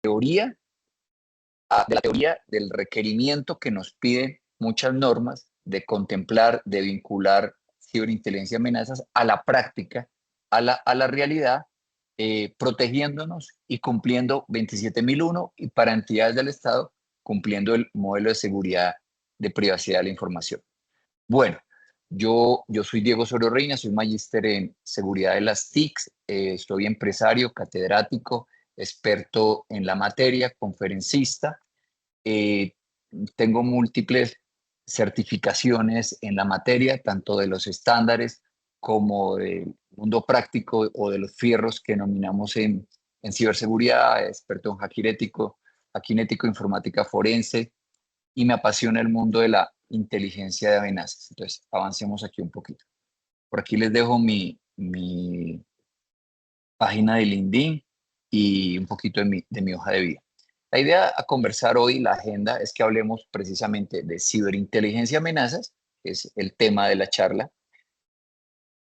teoría, de la teoría del requerimiento que nos piden muchas normas de contemplar, de vincular ciberinteligencia y amenazas a la práctica, a la realidad, protegiéndonos y cumpliendo 27.001 y para entidades del Estado cumpliendo el modelo de seguridad de privacidad de la información. Bueno, yo soy Diego Osorio Reina, soy magíster en seguridad de las TICs, soy empresario, catedrático, experto en la materia, conferencista. eh, Tengo múltiples certificaciones en la materia, tanto de los estándares como del mundo práctico o de los fierros que nominamos en ciberseguridad, experto en hacking ético, informática forense, y me apasiona el mundo de la inteligencia de amenazas. Entonces, avancemos aquí un poquito. Por aquí les dejo mi página de LinkedIn y un poquito de mi hoja de vida. La idea a conversar hoy, la agenda, es que hablemos precisamente de ciberinteligencia y amenazas, que es el tema de la charla,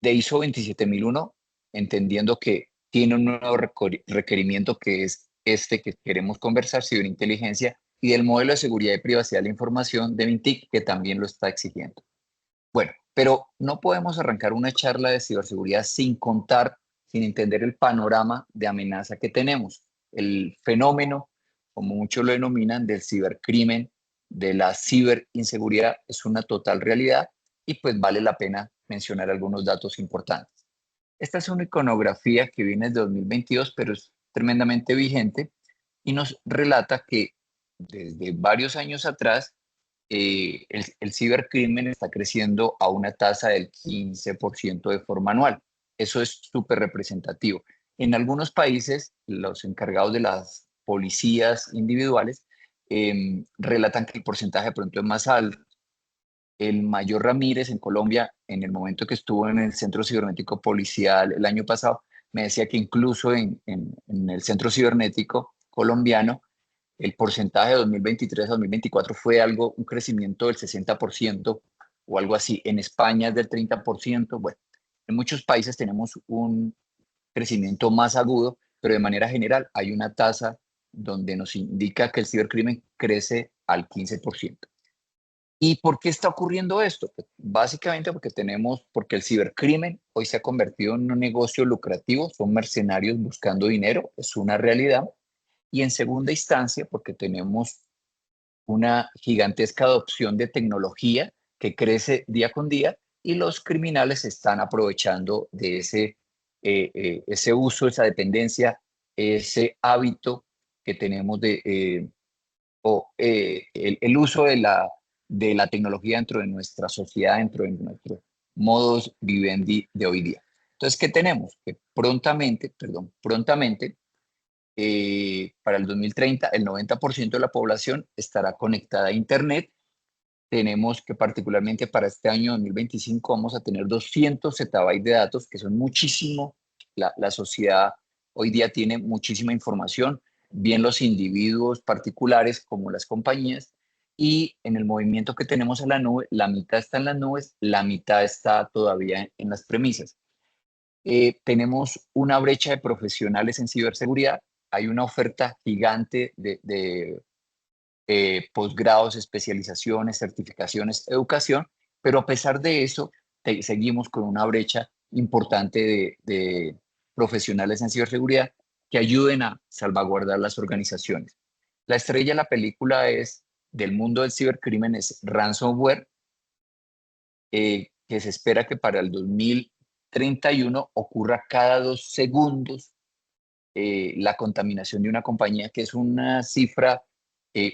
de ISO 27001, entendiendo que tiene un nuevo requerimiento que es este que queremos conversar, ciberinteligencia, y del modelo de seguridad y privacidad de la información de MINTIC, que también lo está exigiendo. Bueno, pero no podemos arrancar una charla de ciberseguridad sin contar, sin entender el panorama de amenaza que tenemos. El fenómeno, como muchos lo denominan, del cibercrimen, de la ciberinseguridad, es una total realidad y pues vale la pena mencionar algunos datos importantes. Esta es una iconografía que viene de 2022, pero es tremendamente vigente y nos relata que desde varios años atrás el cibercrimen está creciendo a una tasa del 15% de forma anual. Eso es súper representativo. En algunos países, los encargados de las policías individuales relatan que el porcentaje de pronto es más alto. El mayor Ramírez en Colombia, en el momento que estuvo en el Centro Cibernético Policial el año pasado, me decía que incluso en el Centro Cibernético colombiano, el porcentaje de 2023 a 2024 fue un crecimiento del 60% o algo así. En España es del 30%. Bueno, en muchos países tenemos un crecimiento más agudo, pero de manera general hay una tasa donde nos indica que el cibercrimen crece al 15%. ¿Y por qué está ocurriendo esto? Pues básicamente porque el cibercrimen hoy se ha convertido en un negocio lucrativo, son mercenarios buscando dinero, es una realidad. Y en segunda instancia, porque tenemos una gigantesca adopción de tecnología que crece día con día y los criminales están aprovechando de ese uso, esa dependencia, ese hábito que tenemos el uso de la tecnología dentro de nuestra sociedad, dentro de nuestros modos vivendi de hoy día. Entonces, ¿qué tenemos? Que prontamente, para el 2030, el 90% de la población estará conectada a Internet. Tenemos que particularmente para este año 2025 vamos a tener 200 zettabytes de datos, que son muchísimo. La sociedad hoy día tiene muchísima información, bien los individuos particulares como las compañías, y en el movimiento que tenemos en la nube, la mitad está en las nubes, la mitad está todavía en las premisas. Tenemos una brecha de profesionales en ciberseguridad, hay una oferta gigante de posgrados, especializaciones, certificaciones, educación, pero a pesar de eso, seguimos con una brecha importante de profesionales en ciberseguridad que ayuden a salvaguardar las organizaciones. La estrella de la película del mundo del cibercrimen es ransomware, que se espera que para el 2031 ocurra cada 2 segundos la contaminación de una compañía, que es una cifra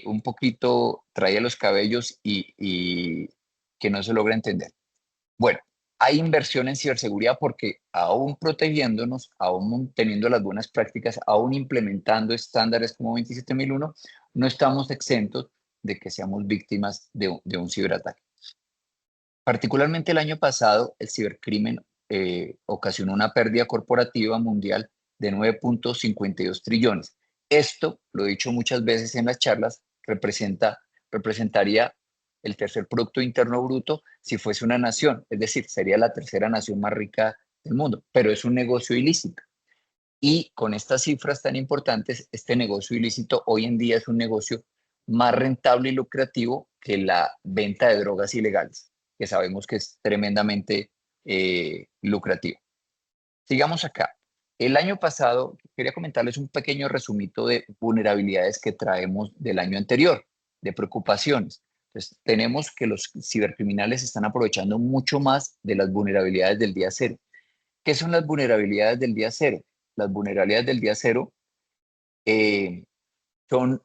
un poquito trae a los cabellos y que no se logra entender. Bueno, hay inversión en ciberseguridad porque aún protegiéndonos, aún teniendo las buenas prácticas, aún implementando estándares como 27001, no estamos exentos de que seamos víctimas de un ciberataque. Particularmente el año pasado, el cibercrimen ocasionó una pérdida corporativa mundial de 9.52 trillones. Esto, lo he dicho muchas veces en las charlas, representaría el tercer Producto Interno Bruto si fuese una nación, es decir, sería la tercera nación más rica del mundo, pero es un negocio ilícito. Y con estas cifras tan importantes, este negocio ilícito hoy en día es un negocio más rentable y lucrativo que la venta de drogas ilegales, que sabemos que es tremendamente lucrativo. Sigamos acá. El año pasado, quería comentarles un pequeño resumito de vulnerabilidades que traemos del año anterior, de preocupaciones. Entonces, tenemos que los cibercriminales están aprovechando mucho más de las vulnerabilidades del día cero. ¿Qué son las vulnerabilidades del día cero? Las vulnerabilidades del día cero eh, son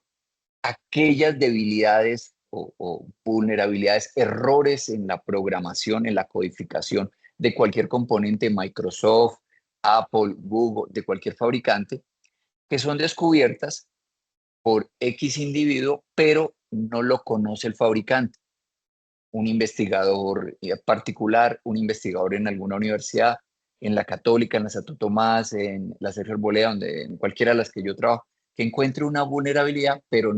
aquellas debilidades o vulnerabilidades, errores en la programación, en la codificación de cualquier componente, Microsoft, Apple, Google, de cualquier fabricante, que son descubiertas por X individuo, pero no lo conoce el fabricante. Un investigador particular, un investigador en alguna universidad, en la Católica, en la Santo Tomás, en la Sergio Arboleda, en cualquiera de las que yo trabajo, que encuentre una vulnerabilidad, pero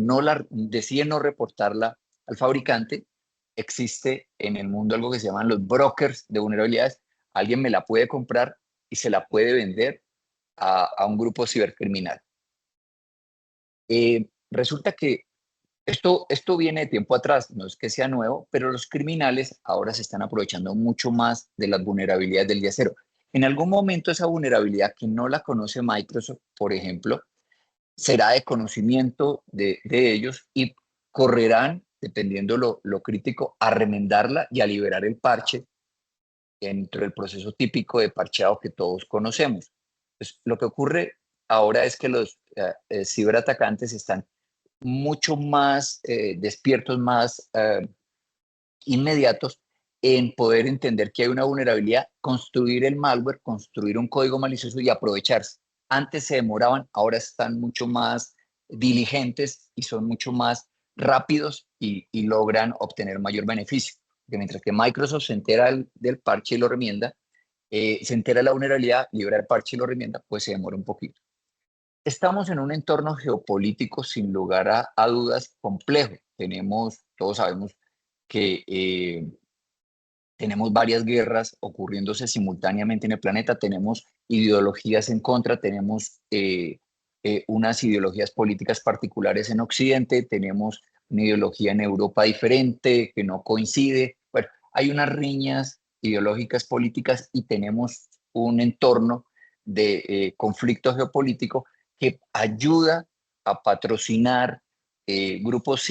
decide no reportarla al fabricante. Existe en el mundo algo que se llaman los brokers de vulnerabilidades. Alguien me la puede comprar y se la puede vender a un grupo cibercriminal. Resulta que esto viene de tiempo atrás, no es que sea nuevo, pero los criminales ahora se están aprovechando mucho más de las vulnerabilidades del día cero. En algún momento esa vulnerabilidad que no la conoce Microsoft, por ejemplo, será de conocimiento de ellos y correrán, dependiendo lo crítico, a remendarla y a liberar el parche dentro del proceso típico de parcheado que todos conocemos. Pues, lo que ocurre ahora es que los ciberatacantes están mucho más despiertos, más inmediatos en poder entender que hay una vulnerabilidad, construir el malware, construir un código malicioso y aprovecharse. Antes se demoraban, ahora están mucho más diligentes y son mucho más rápidos y logran obtener mayor beneficio. Porque mientras que Microsoft se entera del parche y lo remienda, se entera de la vulnerabilidad, libera el parche y lo remienda, pues se demora un poquito. Estamos en un entorno geopolítico sin lugar a dudas complejo. Todos sabemos que tenemos varias guerras ocurriéndose simultáneamente en el planeta, tenemos ideologías en contra, tenemos unas ideologías políticas particulares en Occidente, tenemos una ideología en Europa diferente que no coincide. Bueno, hay unas riñas ideológicas políticas y tenemos un entorno de conflicto geopolítico que ayuda a patrocinar grupos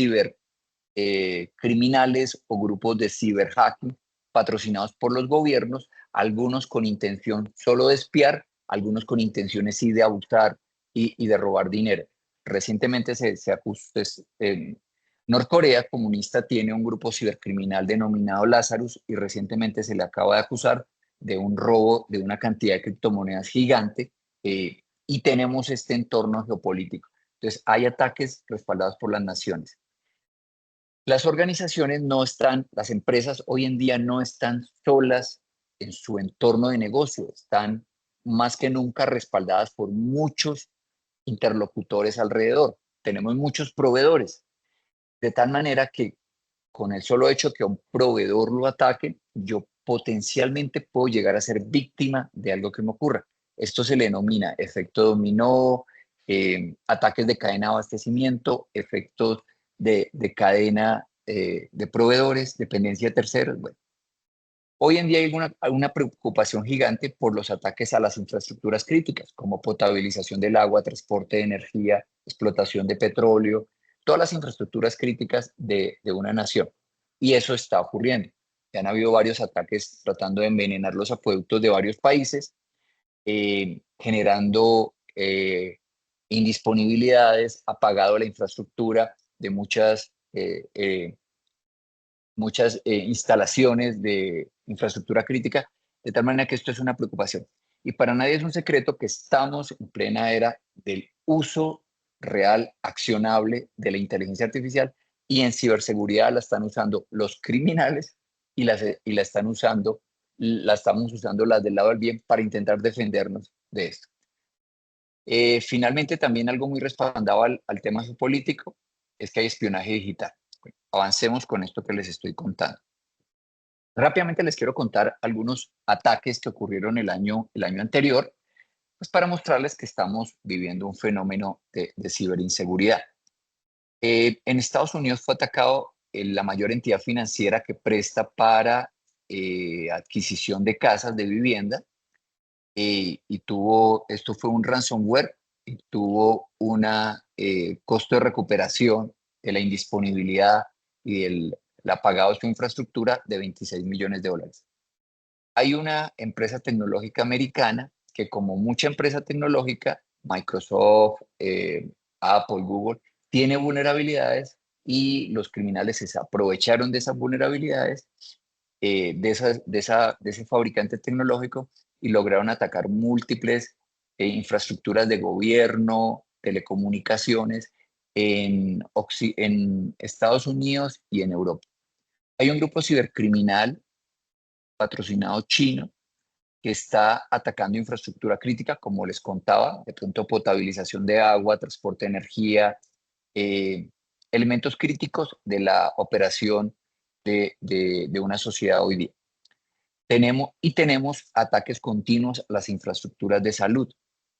criminales o grupos de ciberhacking patrocinados por los gobiernos, algunos con intención solo de espiar, algunos con intenciones sí de abusar y de robar dinero. Recientemente se acusó, Norcorea comunista tiene un grupo cibercriminal denominado Lazarus y recientemente se le acaba de acusar de un robo de una cantidad de criptomonedas gigante y tenemos este entorno geopolítico. Entonces, hay ataques respaldados por las naciones. Las organizaciones no están, las empresas hoy en día no están solas en su entorno de negocio, están más que nunca respaldadas por muchos interlocutores alrededor. Tenemos muchos proveedores, de tal manera que con el solo hecho que a un proveedor lo ataque, yo potencialmente puedo llegar a ser víctima de algo que me ocurra. Esto se le denomina efecto dominó, ataques de cadena de abastecimiento, efectos de cadena de proveedores, dependencia de terceros. Bueno, hoy en día hay una preocupación gigante por los ataques a las infraestructuras críticas, como potabilización del agua, transporte de energía, explotación de petróleo, todas las infraestructuras críticas de una nación. Y eso está ocurriendo. Ya han habido varios ataques tratando de envenenar los acueductos de varios países, generando indisponibilidades, apagado la infraestructura de muchas instalaciones de infraestructura crítica, de tal manera que esto es una preocupación. Y para nadie es un secreto que estamos en plena era del uso real, accionable de la inteligencia artificial y en ciberseguridad la están usando los criminales la estamos usando las del lado del bien para intentar defendernos de esto. Finalmente, también algo muy respaldado al tema geopolítico es que hay espionaje digital. Bueno, avancemos con esto que les estoy contando. Rápidamente les quiero contar algunos ataques que ocurrieron el año anterior pues para mostrarles que estamos viviendo un fenómeno de ciberinseguridad. En Estados Unidos fue atacado la mayor entidad financiera que presta para adquisición de casas, de vivienda, esto fue un ransomware y tuvo un costo de recuperación de la indisponibilidad y del apagado de su infraestructura de $26 millones. Hay una empresa tecnológica americana que, como mucha empresa tecnológica, Microsoft, Apple, Google, tiene vulnerabilidades y los criminales se aprovecharon de esas vulnerabilidades, de ese fabricante tecnológico, y lograron atacar múltiples infraestructuras de gobierno, telecomunicaciones en Estados Unidos y en Europa. Hay un grupo cibercriminal patrocinado chino que está atacando infraestructura crítica, como les contaba, de pronto potabilización de agua, transporte de energía, eh, elementos críticos de la operación de una sociedad hoy día. Tenemos ataques continuos a las infraestructuras de salud.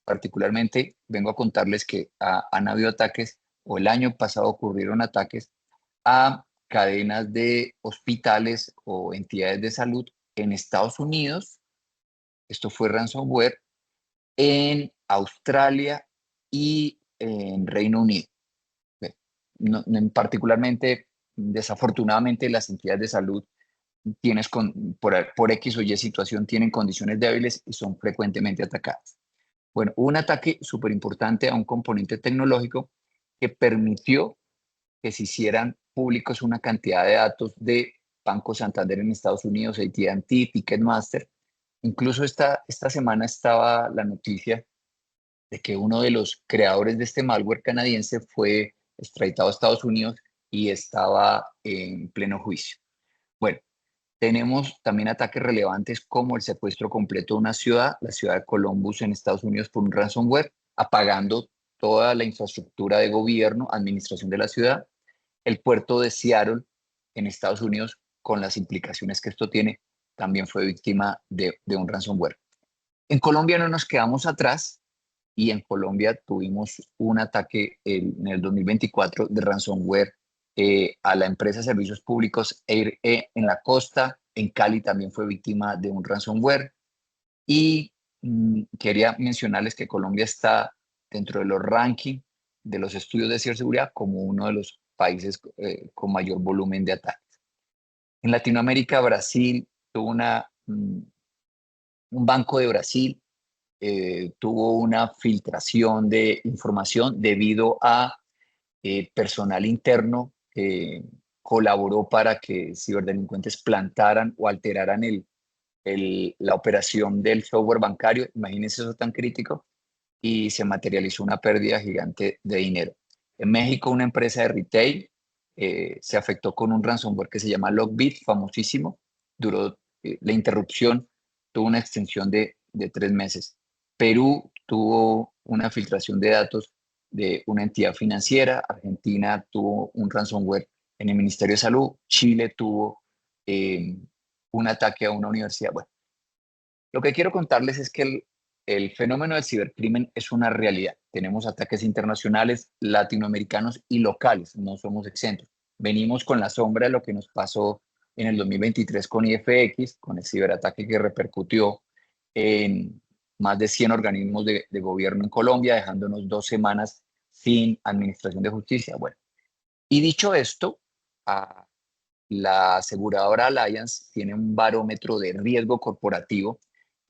Particularmente, vengo a contarles que han habido ataques, o el año pasado ocurrieron ataques a cadenas de hospitales o entidades de salud en Estados Unidos. Esto fue ransomware en Australia y en Reino Unido. Particularmente, desafortunadamente, las entidades de salud por X o Y situación tienen condiciones débiles y son frecuentemente atacadas. Bueno, hubo un ataque súper importante a un componente tecnológico que permitió que se hicieran públicos una cantidad de datos de Banco Santander en Estados Unidos, AT&T, Ticketmaster. Incluso esta semana estaba la noticia de que uno de los creadores de este malware canadiense fue extraditado a Estados Unidos y estaba en pleno juicio. Bueno, tenemos también ataques relevantes como el secuestro completo de una ciudad, la ciudad de Columbus en Estados Unidos, por un ransomware, apagando toda la infraestructura de gobierno, administración de la ciudad. El puerto de Seattle en Estados Unidos, con las implicaciones que esto tiene, también fue víctima de un ransomware. En Colombia no nos quedamos atrás y en Colombia tuvimos un ataque en el 2024 de ransomware a la empresa de servicios públicos AirE en la costa. En Cali también fue víctima de un ransomware. Y quería mencionarles que Colombia está dentro de los rankings de los estudios de ciberseguridad como uno de los países con mayor volumen de ataques. En Latinoamérica, Brasil tuvo un banco de Brasil tuvo una filtración de información debido a personal interno que colaboró para que ciberdelincuentes plantaran o alteraran la operación del software bancario. Imagínense eso tan crítico, y se materializó una pérdida gigante de dinero. En México, una empresa de retail se afectó con un ransomware que se llama Lockbit, famosísimo. La interrupción tuvo una extensión de 3 meses. Perú tuvo una filtración de datos de una entidad financiera. Argentina tuvo un ransomware en el Ministerio de Salud. Chile tuvo un ataque a una universidad. Bueno, lo que quiero contarles es que el fenómeno del cibercrimen es una realidad. Tenemos ataques internacionales, latinoamericanos y locales, no somos exentos. Venimos con la sombra de lo que nos pasó en el 2023 con IFX, con el ciberataque que repercutió en más de 100 organismos de gobierno en Colombia, dejándonos 2 semanas sin administración de justicia. Bueno, y dicho esto, la aseguradora Allianz tiene un barómetro de riesgo corporativo,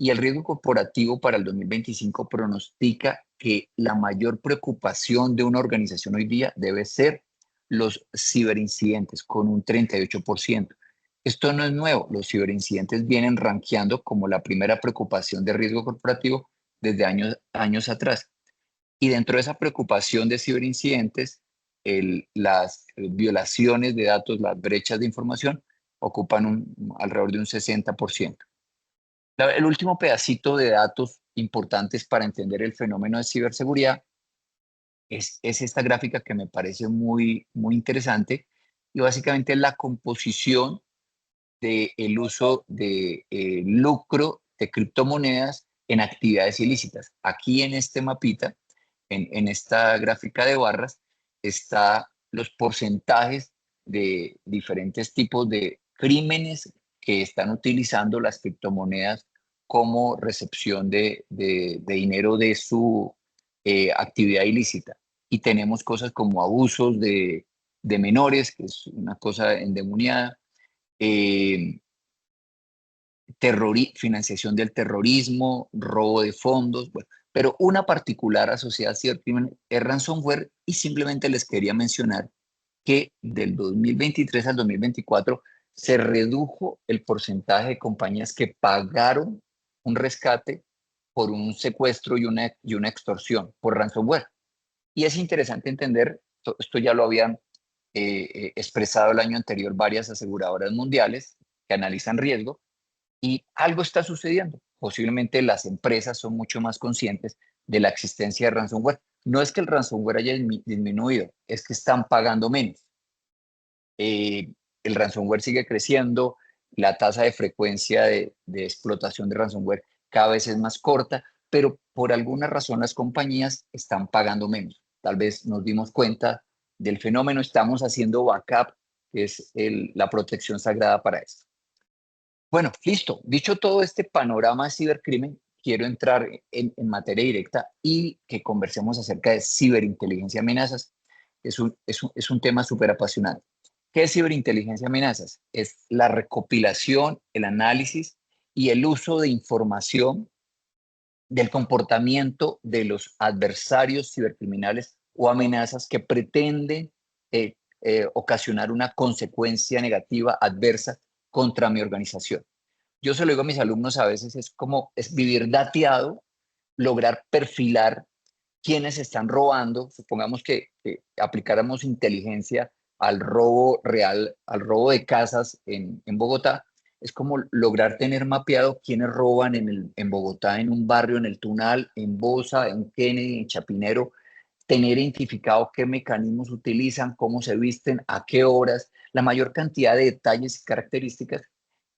y el riesgo corporativo para el 2025 pronostica que la mayor preocupación de una organización hoy día debe ser los ciberincidentes, con un 38%. Esto no es nuevo, los ciberincidentes vienen rankeando como la primera preocupación de riesgo corporativo desde años atrás. Y dentro de esa preocupación de ciberincidentes, las violaciones de datos, las brechas de información, ocupan alrededor de un 60%. El último pedacito de datos importantes para entender el fenómeno de ciberseguridad es esta gráfica que me parece muy interesante, y básicamente es la composición del uso de lucro de criptomonedas en actividades ilícitas. Aquí en este mapita, en esta gráfica de barras, está los porcentajes de diferentes tipos de crímenes que están utilizando las criptomonedas como recepción de dinero de su actividad ilícita. Y tenemos cosas como abusos de menores, que es una cosa endemoniada, eh, financiación del terrorismo, robo de fondos, bueno, pero una particular asociada al cibercrimen es ransomware, y simplemente les quería mencionar que del 2023 al 2024 se redujo el porcentaje de compañías que pagaron un rescate por un secuestro y una extorsión por ransomware. Y es interesante entender, esto ya lo habían expresado el año anterior varias aseguradoras mundiales que analizan riesgo, y algo está sucediendo. Posiblemente las empresas son mucho más conscientes de la existencia de ransomware. No es que el ransomware haya disminuido, es que están pagando menos. El ransomware sigue creciendo, la tasa de frecuencia de explotación de ransomware cada vez es más corta, pero por alguna razón las compañías están pagando menos. Tal vez nos dimos cuenta del fenómeno, estamos haciendo backup, que es la protección sagrada para esto. Bueno, listo. Dicho todo este panorama de cibercrimen, quiero entrar en materia directa y que conversemos acerca de ciberinteligencia amenazas. Es un tema súper apasionante. ¿Qué es ciberinteligencia amenazas? Es la recopilación, el análisis y el uso de información del comportamiento de los adversarios cibercriminales o amenazas que pretenden ocasionar una consecuencia negativa, adversa, contra mi organización. Yo se lo digo a mis alumnos a veces, es vivir dateado, lograr perfilar quiénes están robando. Supongamos que aplicáramos inteligencia al robo real, al robo de casas en Bogotá. Es como lograr tener mapeado quiénes roban en Bogotá, en un barrio, en el Tunal, en Bosa, en Kennedy, en Chapinero, tener identificado qué mecanismos utilizan, cómo se visten, a qué horas, la mayor cantidad de detalles y características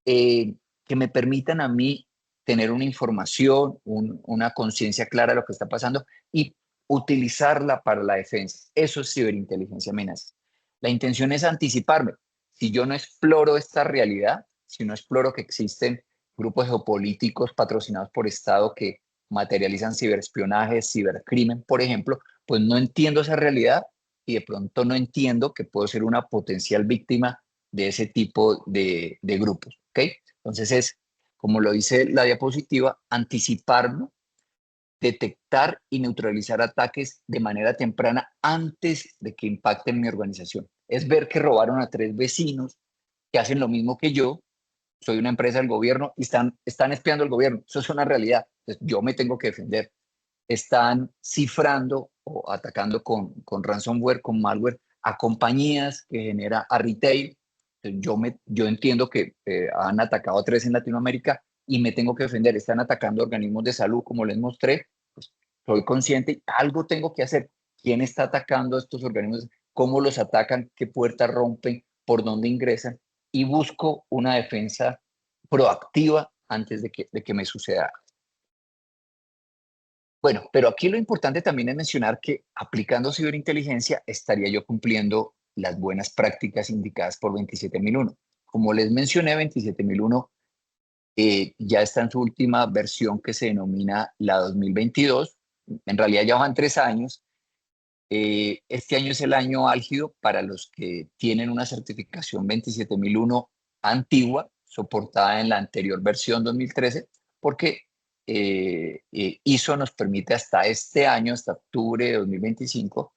eh, que me permitan a mí tener una información, una conciencia clara de lo que está pasando y utilizarla para la defensa. Eso es ciberinteligencia amenaza. La intención es anticiparme. Si yo no exploro esta realidad, si no exploro que existen grupos geopolíticos patrocinados por Estado que materializan ciberespionaje, cibercrimen, por ejemplo, pues no entiendo esa realidad y de pronto no entiendo que puedo ser una potencial víctima de ese tipo de grupos, ¿ok? Entonces es, como lo dice la diapositiva, anticiparnos, detectar y neutralizar ataques de manera temprana antes de que impacten mi organización. Es ver que robaron a 3 vecinos que hacen lo mismo que yo, soy una empresa del gobierno y están espiando al gobierno. Eso es una realidad. Entonces, yo me tengo que defender. Están cifrando o atacando con ransomware, con malware, a compañías que genera a retail. Yo entiendo que han atacado a 3 en Latinoamérica y me tengo que defender. Están atacando organismos de salud, como les mostré. Pues, soy consciente y algo tengo que hacer. ¿Quién está atacando a estos organismos? ¿Cómo los atacan? ¿Qué puertas rompen? ¿Por dónde ingresan? Y busco una defensa proactiva antes de que me suceda. Bueno, pero aquí lo importante también es mencionar que aplicando ciberinteligencia estaría yo cumpliendo las buenas prácticas indicadas por 27001. Como les mencioné, 27001 ya está en su última versión, que se denomina la 2022. En realidad ya van 3 años. Este año es el año álgido para los que tienen una certificación 27001 antigua, soportada en la anterior versión 2013, porque ISO nos permite hasta este año, hasta octubre de 2025,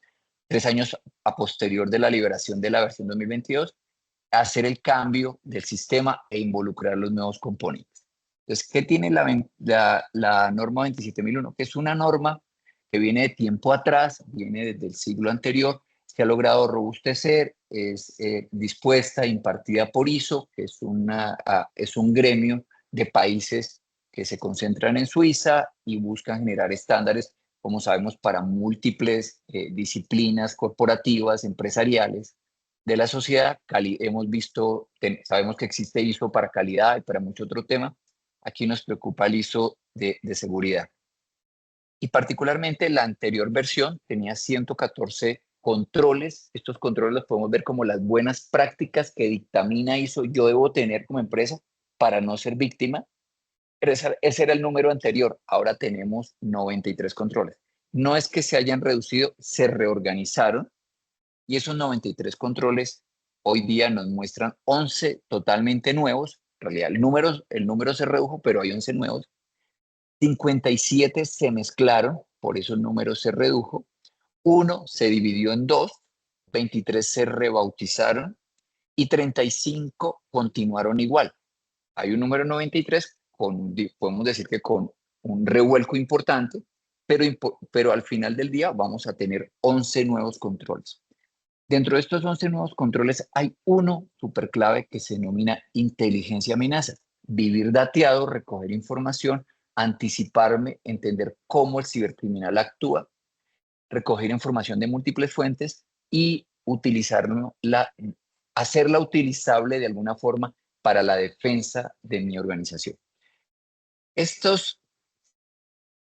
3 años a posterior de la liberación de la versión 2022, hacer el cambio del sistema e involucrar los nuevos componentes. Entonces, ¿qué tiene la norma 27001? Que es una norma que viene de tiempo atrás, viene desde el siglo anterior, se ha logrado robustecer, es dispuesta e impartida por ISO, que es un gremio de países que se concentran en Suiza y buscan generar estándares, como sabemos, para múltiples disciplinas corporativas, empresariales de la sociedad. Hemos visto, sabemos que existe ISO para calidad y para mucho otro tema. aquí nos preocupa el ISO de seguridad. Y particularmente la anterior versión tenía 114 controles. Estos controles los podemos ver como las buenas prácticas que dictamina ISO yo debo tener como empresa para no ser víctima. Pero ese era el número anterior. Ahora tenemos 93 controles. No es que se hayan reducido, se reorganizaron y esos 93 controles hoy día nos muestran 11 totalmente nuevos. En realidad el número se redujo, pero hay 11 nuevos. 57 se mezclaron, por eso el número se redujo. Uno se dividió en dos, 23 se rebautizaron y 35 continuaron igual. Hay un número 93 podemos decir que con un revuelco importante, pero al final del día vamos a tener 11 nuevos controles. Dentro de estos 11 nuevos controles hay uno súper clave que se denomina inteligencia amenazas. Vivir dateado, recoger información, anticiparme, entender cómo el cibercriminal actúa, recoger información de múltiples fuentes y hacerla utilizable de alguna forma para la defensa de mi organización. Estos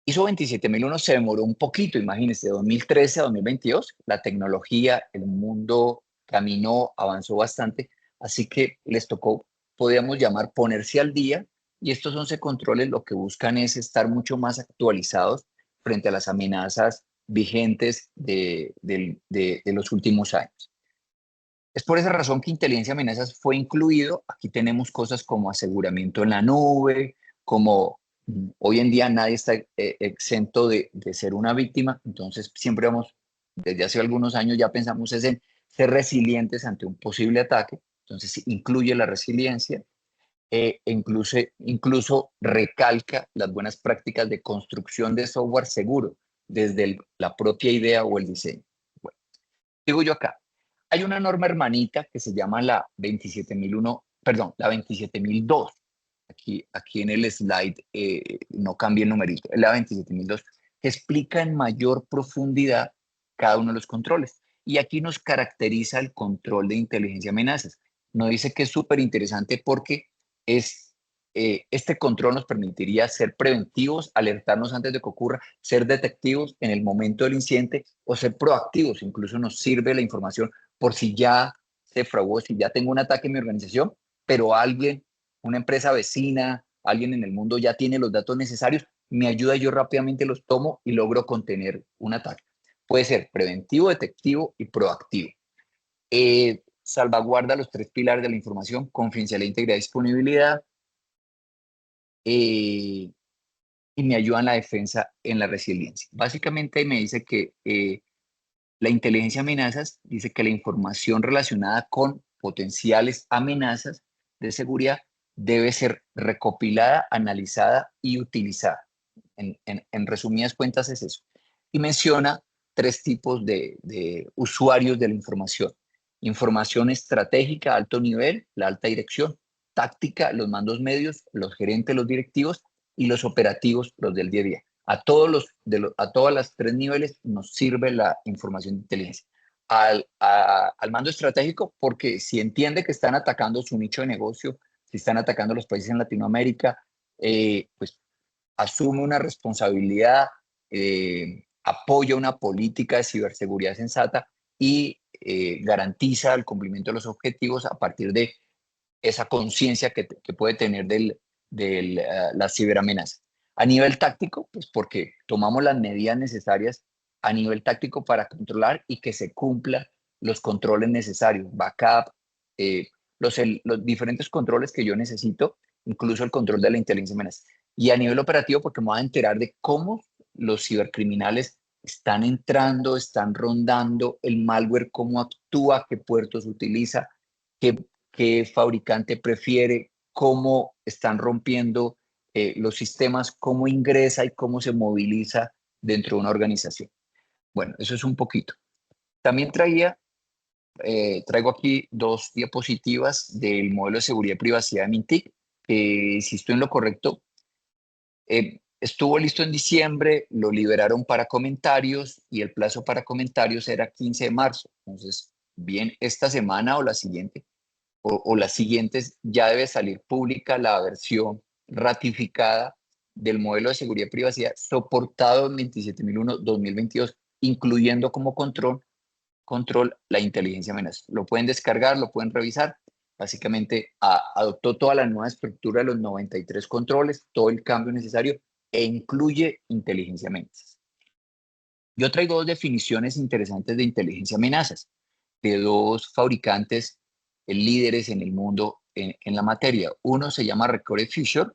ISO 27001 se demoró un poquito, imagínense, de 2013 a 2022, la tecnología, el mundo caminó, avanzó bastante, así que les tocó, podríamos llamar, ponerse al día, y estos 11 controles lo que buscan es estar mucho más actualizados frente a las amenazas vigentes de los últimos años. Es por esa razón que inteligencia amenazas fue incluido. Aquí tenemos cosas como aseguramiento en la nube, como hoy en día nadie está exento de ser una víctima, entonces siempre vamos, desde hace algunos años ya pensamos es en ser resilientes ante un posible ataque, entonces incluye la resiliencia, incluso recalca las buenas prácticas de construcción de software seguro desde la propia idea o el diseño. Bueno, digo yo acá, hay una norma hermanita que se llama la 27001, perdón, la 27002. Aquí en el slide no cambia el numerito, es la 27002, que explica en mayor profundidad cada uno de los controles. Y aquí nos caracteriza el control de inteligencia amenazas. Nos dice que es súper interesante porque este control nos permitiría ser preventivos, alertarnos antes de que ocurra, ser detectivos en el momento del incidente o ser proactivos. Incluso nos sirve la información por si ya se fraguó, si ya tengo un ataque en mi organización, pero alguien, una empresa vecina, alguien en el mundo ya tiene los datos necesarios, me ayuda, yo rápidamente los tomo y logro contener un ataque. Puede ser preventivo, detectivo y proactivo. Salvaguarda los tres pilares de la información: confidencialidad, integridad y disponibilidad. Y me ayuda en la defensa, en la resiliencia. Básicamente me dice que la inteligencia amenazas dice que la información relacionada con potenciales amenazas de seguridad debe ser recopilada, analizada y utilizada. En resumidas cuentas es eso. Y menciona tres tipos de usuarios de la información. Información estratégica, alto nivel, la alta dirección; táctica, los mandos medios, los gerentes, los directivos; y los operativos, los del día a día. A todas las tres niveles nos sirve la información de inteligencia. Al mando estratégico, porque si entiende que están atacando su nicho de negocio, si están atacando los países en Latinoamérica, pues asume una responsabilidad, apoya una política de ciberseguridad sensata y garantiza el cumplimiento de los objetivos a partir de esa conciencia que puede tener de la ciberamenaza. A nivel táctico, pues porque tomamos las medidas necesarias a nivel táctico para controlar y que se cumplan los controles necesarios, backup, los diferentes controles que yo necesito, incluso el control de la inteligencia amenaza. Y a nivel operativo, porque me voy a enterar de cómo los cibercriminales están entrando, están rondando, el malware, cómo actúa, qué puertos utiliza, qué fabricante prefiere, cómo están rompiendo los sistemas, cómo ingresa y cómo se moviliza dentro de una organización. Bueno, eso es un poquito. También traigo aquí dos diapositivas del modelo de seguridad y privacidad de Mintic, que si estoy en lo correcto, estuvo listo en diciembre, lo liberaron para comentarios y el plazo para comentarios era 15 de marzo. Entonces, bien, esta semana o la siguiente, o las siguientes, ya debe salir pública la versión ratificada del modelo de seguridad y privacidad soportado en 27001-2022, incluyendo como control la inteligencia amenaza. Lo pueden descargar, lo pueden revisar. Básicamente adoptó toda la nueva estructura de los 93 controles, todo el cambio necesario e incluye inteligencia amenazas. Yo traigo dos definiciones interesantes de inteligencia amenazas, de dos fabricantes líderes en el mundo en la materia. Uno se llama Recovery Future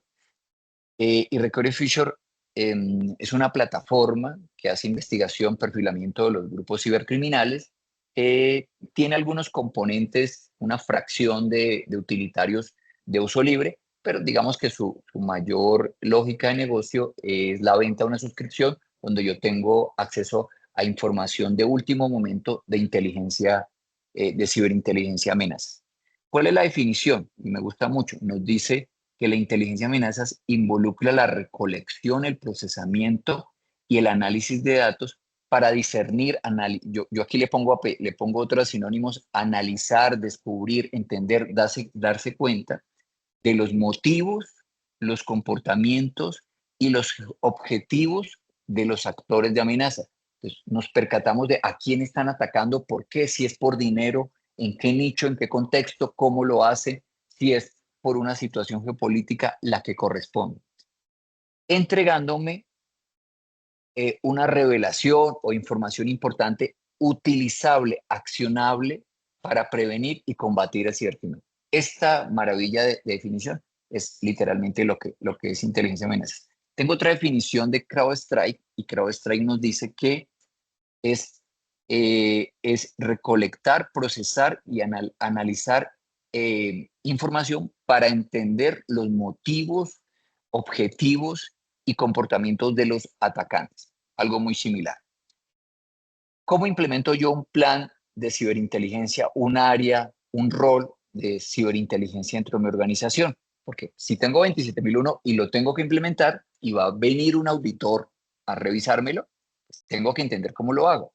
y Recovery Future es una plataforma que hace investigación, perfilamiento de los grupos cibercriminales. Tiene algunos componentes, una fracción de utilitarios de uso libre, pero digamos que su mayor lógica de negocio es la venta de una suscripción donde yo tengo acceso a información de último momento de inteligencia, de ciberinteligencia amenazas. ¿Cuál es la definición? Y me gusta mucho. Nos dice que la inteligencia amenazas involucra la recolección, el procesamiento y el análisis de datos para discernir, yo aquí le pongo otros sinónimos: analizar, descubrir, entender, darse cuenta de los motivos, los comportamientos y los objetivos de los actores de amenaza. Entonces, nos percatamos de a quién están atacando, por qué, si es por dinero, en qué nicho, en qué contexto, cómo lo hace, si es por una situación geopolítica, la que corresponde, entregándome una revelación o información importante utilizable, accionable para prevenir y combatir el cibercrimen. Esta maravilla de definición es literalmente lo que es inteligencia amenaza. Tengo otra definición de CrowdStrike y CrowdStrike nos dice que es recolectar, procesar y analizar información para entender los motivos, objetivos y comportamientos de los atacantes. Algo muy similar. ¿Cómo implemento yo un plan de ciberinteligencia, un área, un rol de ciberinteligencia dentro de mi organización? Porque si tengo 27001 y lo tengo que implementar y va a venir un auditor a revisármelo, pues tengo que entender cómo lo hago.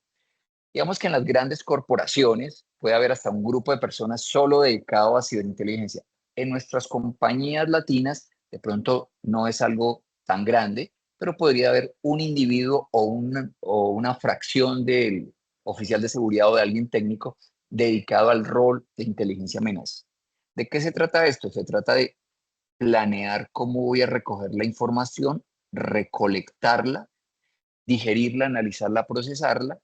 Digamos que en las grandes corporaciones puede haber hasta un grupo de personas solo dedicado a ciberinteligencia. En nuestras compañías latinas, de pronto no es algo tan grande, pero podría haber un individuo o una fracción del oficial de seguridad o de alguien técnico dedicado al rol de inteligencia amenaza. ¿De qué se trata esto? Se trata de planear cómo voy a recoger la información, recolectarla, digerirla, analizarla, procesarla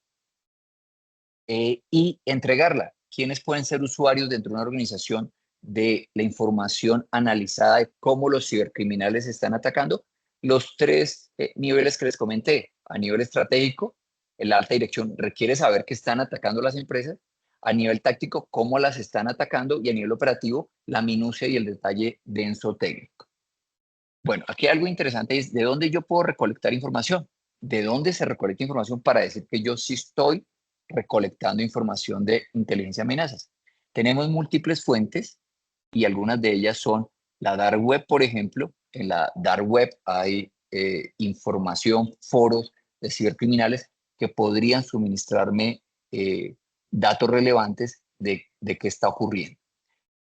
y entregarla. ¿Quiénes pueden ser usuarios dentro de una organización de la información analizada de cómo los cibercriminales están atacando? Los tres niveles que les comenté. A nivel estratégico, la alta dirección requiere saber que están atacando las empresas. A nivel táctico, cómo las están atacando. Y a nivel operativo, la minucia y el detalle denso técnico. Bueno, aquí algo interesante es de dónde yo puedo recolectar información. ¿De dónde se recolecta información para decir que yo sí estoy recolectando información de inteligencia amenazas? Tenemos múltiples fuentes y algunas de ellas son la dark web, por ejemplo. En la dark web hay información, foros de cibercriminales que podrían suministrarme datos relevantes de qué está ocurriendo.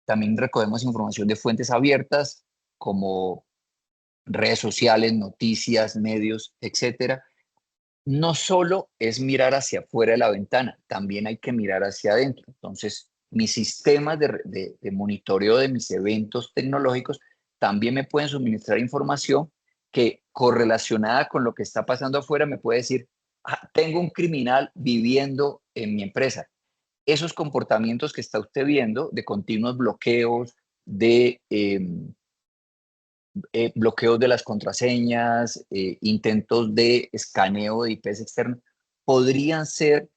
También recogemos información de fuentes abiertas como redes sociales, noticias, medios, etcétera. No solo es mirar hacia afuera de la ventana, también hay que mirar hacia adentro. Entonces, mis sistemas de monitoreo de mis eventos tecnológicos también me pueden suministrar información que correlacionada con lo que está pasando afuera me puede decir: tengo un criminal viviendo en mi empresa. Esos comportamientos que está usted viendo de continuos bloqueos, de bloqueos de las contraseñas, intentos de escaneo de IPs externos, podrían ser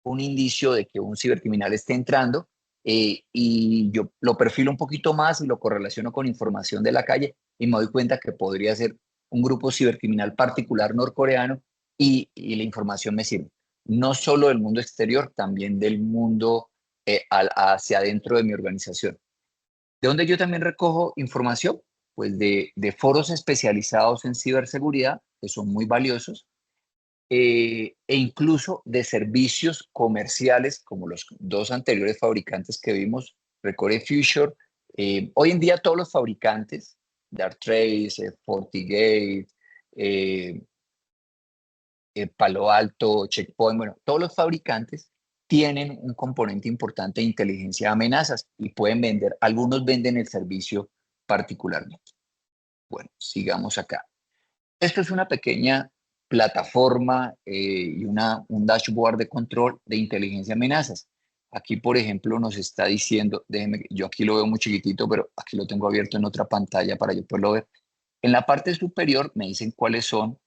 un indicio de que un cibercriminal esté entrando, y yo lo perfilo un poquito más y lo correlaciono con información de la calle y me doy cuenta que podría ser un grupo cibercriminal particular norcoreano y la información me sirve. No solo del mundo exterior, también del mundo hacia adentro de mi organización. ¿De dónde yo también recojo información? Pues de foros especializados en ciberseguridad, que son muy valiosos, e incluso de servicios comerciales como los dos anteriores fabricantes que vimos, Recovery Future. Hoy en día todos los fabricantes Darktrace, FortiGate, Palo Alto, Checkpoint, bueno, todos los fabricantes tienen un componente importante de inteligencia de amenazas y pueden vender, algunos venden el servicio particularmente. Bueno, sigamos acá. Esto es una pequeña plataforma y un dashboard de control de inteligencia de amenazas. Aquí, por ejemplo, nos está diciendo, déjenme, yo aquí lo veo muy chiquitito, pero aquí lo tengo abierto en otra pantalla para yo poderlo ver. En la parte superior me dicen cuáles son.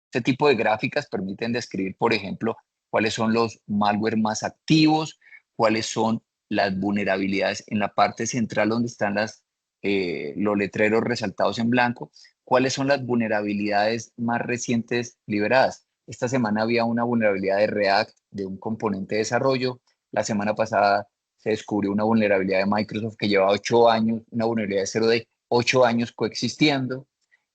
Este tipo de gráficas permiten describir, por ejemplo, cuáles son los malware más activos, cuáles son las vulnerabilidades en la parte central donde están los letreros resaltados en blanco, cuáles son las vulnerabilidades más recientes liberadas. Esta semana había una vulnerabilidad de React de un componente de desarrollo. La semana pasada se descubrió una vulnerabilidad de Microsoft que lleva 8 años, una vulnerabilidad de 8 años coexistiendo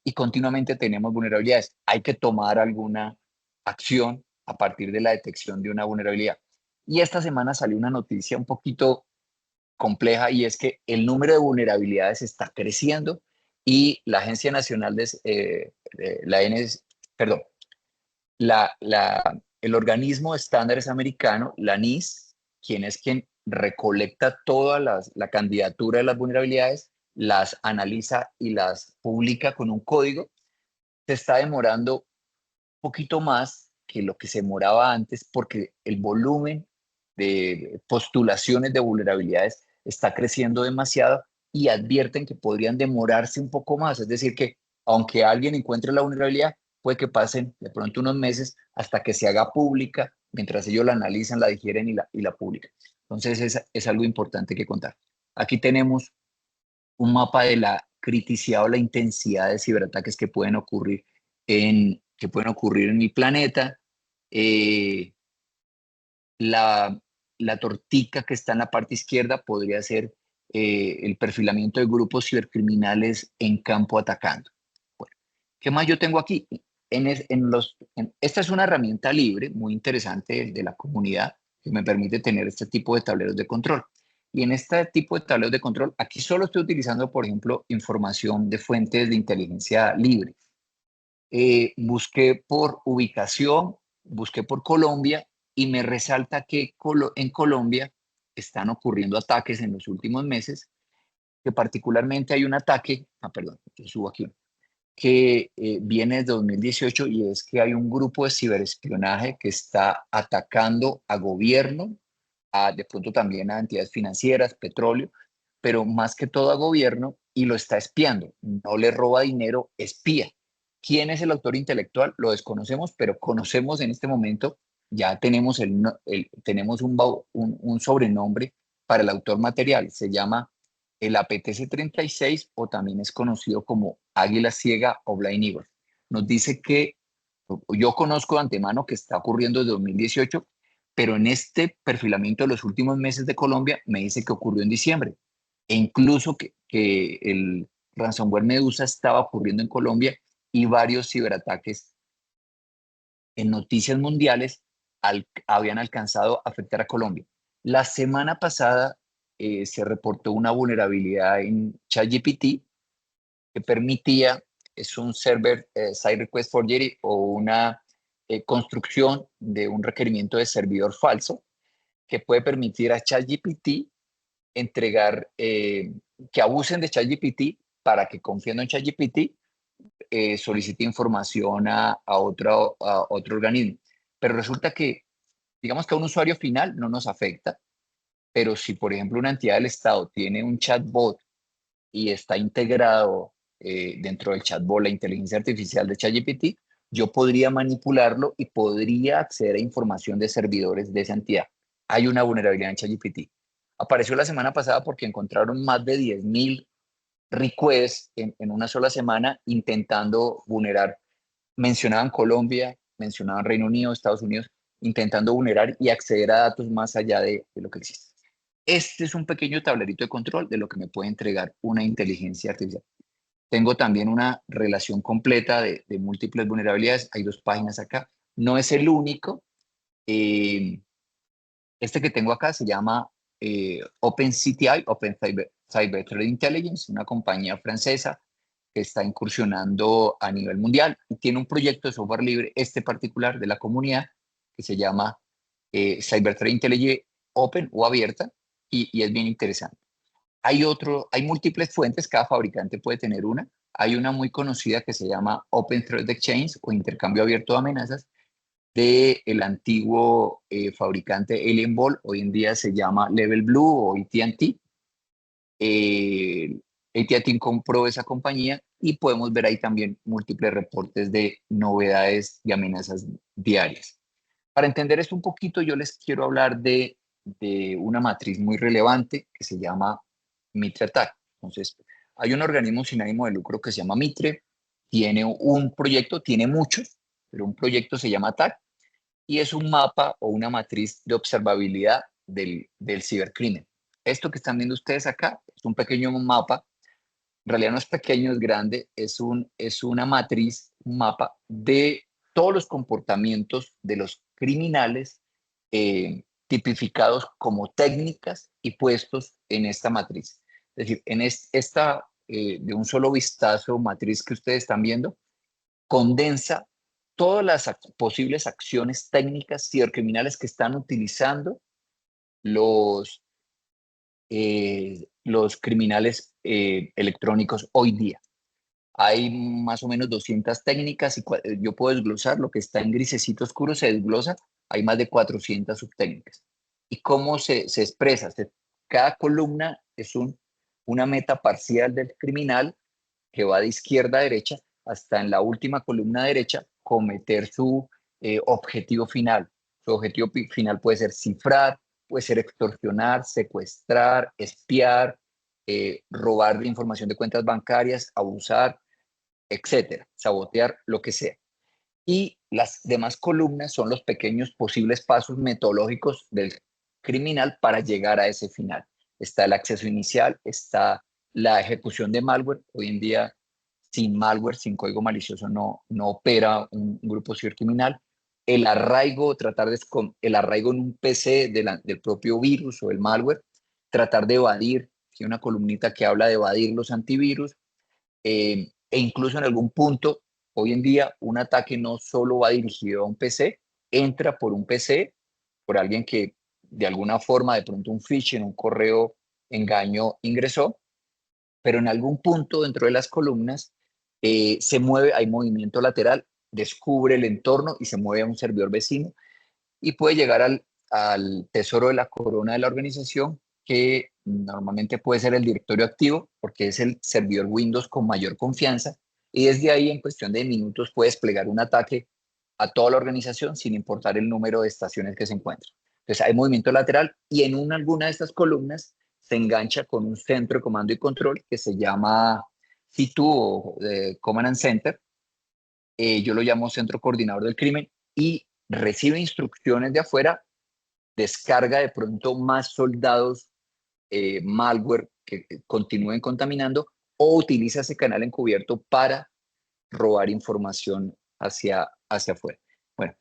y continuamente tenemos vulnerabilidades. Hay que tomar alguna acción a partir de la detección de una vulnerabilidad. Y esta semana salió una noticia un poquito compleja y es que el número de vulnerabilidades está creciendo y la Agencia Nacional la NS, perdón, el organismo de estándares americano, la NIST, quien recolecta toda la candidatura de las vulnerabilidades, las analiza y las publica con un código, se está demorando un poquito más que lo que se demoraba antes porque el volumen de postulaciones de vulnerabilidades está creciendo demasiado y advierten que podrían demorarse un poco más. Es decir, que aunque alguien encuentre la vulnerabilidad, puede que pasen de pronto unos meses hasta que se haga pública, mientras ellos la analizan, la digieren y la publican. Entonces es algo importante que contar. Aquí tenemos un mapa de la criticidad o la intensidad de ciberataques que pueden ocurrir en mi planeta. Eh, la, la tortica que está en la parte izquierda podría ser el perfilamiento de grupos cibercriminales en campo atacando. Bueno, ¿qué más yo tengo aquí? Esta es una herramienta libre, muy interesante de la comunidad, que me permite tener este tipo de tableros de control. Y en este tipo de tableros de control, aquí solo estoy utilizando, por ejemplo, información de fuentes de inteligencia libre. Busqué por ubicación, busqué por Colombia y me resalta que en Colombia están ocurriendo ataques en los últimos meses, que particularmente hay un ataque, perdón, yo subo aquí, que viene de 2018 y es que hay un grupo de ciberespionaje que está atacando a gobierno, de pronto también a entidades financieras, petróleo, pero más que todo a gobierno y lo está espiando. No le roba dinero, espía. ¿Quién es el autor intelectual? Lo desconocemos, pero conocemos en este momento, ya tenemos, tenemos un sobrenombre para el autor material. Se llama el APTC-36 o también es conocido como Águila Ciega o Blind Eagle. Nos dice que yo conozco de antemano que está ocurriendo desde 2018, pero en este perfilamiento de los últimos meses de Colombia me dice que ocurrió en diciembre. E incluso que el ransomware Medusa estaba ocurriendo en Colombia y varios ciberataques en noticias mundiales habían alcanzado a afectar a Colombia. La semana pasada se reportó una vulnerabilidad en ChatGPT que permitía, es un server side request forgery o una construcción de un requerimiento de servidor falso que puede permitir a ChatGPT entregar, que abusen de ChatGPT para que confiando en ChatGPT solicite información a otro organismo. Pero resulta que, digamos que a un usuario final no nos afecta, pero si, por ejemplo, una entidad del Estado tiene un chatbot y está integrado dentro del chatbot la inteligencia artificial de ChatGPT, yo podría manipularlo y podría acceder a información de servidores de esa entidad. Hay una vulnerabilidad en ChatGPT. Apareció la semana pasada porque encontraron más de 10.000 requests en una sola semana intentando vulnerar. Mencionaban Colombia, mencionaban Reino Unido, Estados Unidos, intentando vulnerar y acceder a datos más allá de lo que existe. Este es un pequeño tablerito de control de lo que me puede entregar una inteligencia artificial. Tengo también una relación completa de múltiples vulnerabilidades. Hay 2 páginas acá. No es el único. Este que tengo acá se llama OpenCTI, Open Cyber Threat Intelligence, una compañía francesa que está incursionando a nivel mundial y tiene un proyecto de software libre, este particular de la comunidad, que se llama Cyber Threat Intelligence Open o abierta, y es bien interesante. Hay múltiples fuentes, cada fabricante puede tener una. Hay una muy conocida que se llama Open Threat Exchange o intercambio abierto de amenazas del antiguo fabricante Alien Ball, hoy en día se llama Level Blue o AT&T. AT&T compró esa compañía y podemos ver ahí también múltiples reportes de novedades y amenazas diarias. Para entender esto un poquito, yo les quiero hablar de una matriz muy relevante que se llama Mitre Attack. Entonces, hay un organismo sin ánimo de lucro que se llama Mitre, tiene un proyecto, tiene muchos, pero un proyecto se llama Attack y es un mapa o una matriz de observabilidad del cibercrimen. Esto que están viendo ustedes acá es un pequeño mapa, en realidad no es pequeño, es grande, es una matriz, un mapa de todos los comportamientos de los criminales tipificados como técnicas y puestos en esta matriz. Es decir, en esta, de un solo vistazo, matriz que ustedes están viendo, condensa todas las posibles acciones técnicas cibercriminales que están utilizando los criminales electrónicos hoy día. Hay más o menos 200 técnicas y yo puedo desglosar lo que está en grisecito oscuro, se desglosa, hay más de 400 subtécnicas. ¿Y cómo se expresa? Cada columna es una meta parcial del criminal que va de izquierda a derecha hasta en la última columna derecha cometer su objetivo final. Su objetivo final puede ser cifrar, puede ser extorsionar, secuestrar, espiar, robar información de cuentas bancarias, abusar, etcétera, sabotear, lo que sea. Y las demás columnas son los pequeños posibles pasos metodológicos del criminal para llegar a ese final. Está el acceso inicial, está la ejecución de malware. Hoy en día, sin malware, sin código malicioso, no opera un grupo cibercriminal. El arraigo, el arraigo en un PC del propio virus o el malware, tratar de evadir, hay una columnita que habla de evadir los antivirus, e incluso en algún punto, hoy en día, un ataque no solo va dirigido a un PC, entra por un PC, por alguien que de alguna forma, de pronto un phishing, un correo engaño ingresó, pero en algún punto dentro de las columnas se mueve, hay movimiento lateral, descubre el entorno y se mueve a un servidor vecino y puede llegar al tesoro de la corona de la organización, que normalmente puede ser el directorio activo, porque es el servidor Windows con mayor confianza, y desde ahí en cuestión de minutos puede desplegar un ataque a toda la organización sin importar el número de estaciones que se encuentran. Entonces hay movimiento lateral y en alguna de estas columnas se engancha con un centro de comando y control que se llama C2 o Command and Center. Yo lo llamo centro coordinador del crimen y recibe instrucciones de afuera, descarga de pronto más soldados malware que continúen contaminando o utiliza ese canal encubierto para robar información hacia afuera. Bueno,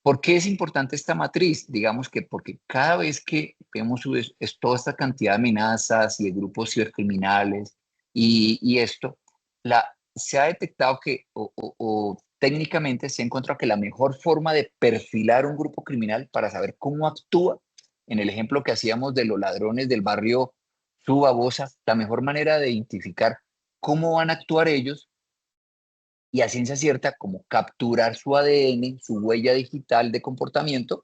¿por qué es importante esta matriz? Digamos que porque cada vez que vemos toda esta cantidad de amenazas y de grupos cibercriminales y esto, se ha detectado que, o técnicamente se ha encontrado que la mejor forma de perfilar un grupo criminal para saber cómo actúa, en el ejemplo que hacíamos de los ladrones del barrio Subabosa, la mejor manera de identificar cómo van a actuar ellos y a ciencia cierta, como capturar su ADN, su huella digital de comportamiento,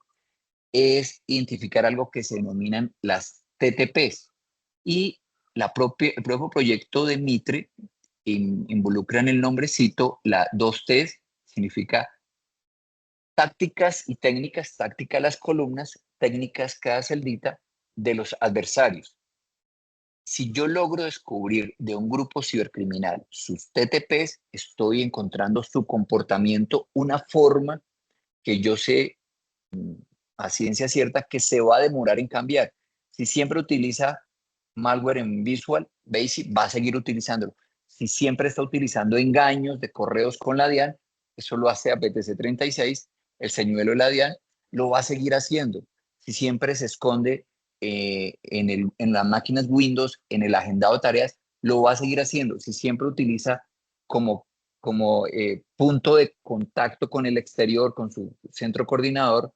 es identificar algo que se denominan las TTPs. Y el propio proyecto de Mitre involucra en el nombrecito la 2T, significa tácticas y técnicas, táctica las columnas, técnicas cada celdita de los adversarios. Si yo logro descubrir de un grupo cibercriminal sus TTPs, estoy encontrando su comportamiento, una forma que yo sé a ciencia cierta que se va a demorar en cambiar. Si siempre utiliza malware en Visual Basic, va a seguir utilizándolo. Si siempre está utilizando engaños de correos con la DIAN, eso lo hace a BTC36, el señuelo de la DIAN, lo va a seguir haciendo. Si siempre se esconde en las máquinas Windows, en el agendado de tareas, lo va a seguir haciendo. Si siempre utiliza como punto de contacto con el exterior, con su centro coordinador,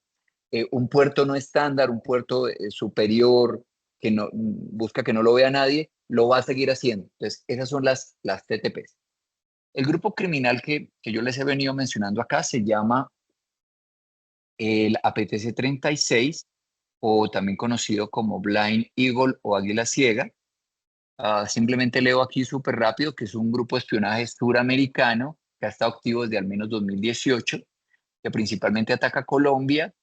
un puerto no estándar, un puerto superior que no, busca que no lo vea nadie, lo va a seguir haciendo. Entonces, esas son las TTPs. El grupo criminal que yo les he venido mencionando acá se llama el APTC 36, o también conocido como Blind Eagle o Águila Ciega. Simplemente leo aquí súper rápido que es un grupo de espionaje suramericano que ha estado activo desde al menos 2018, que principalmente ataca Colombia,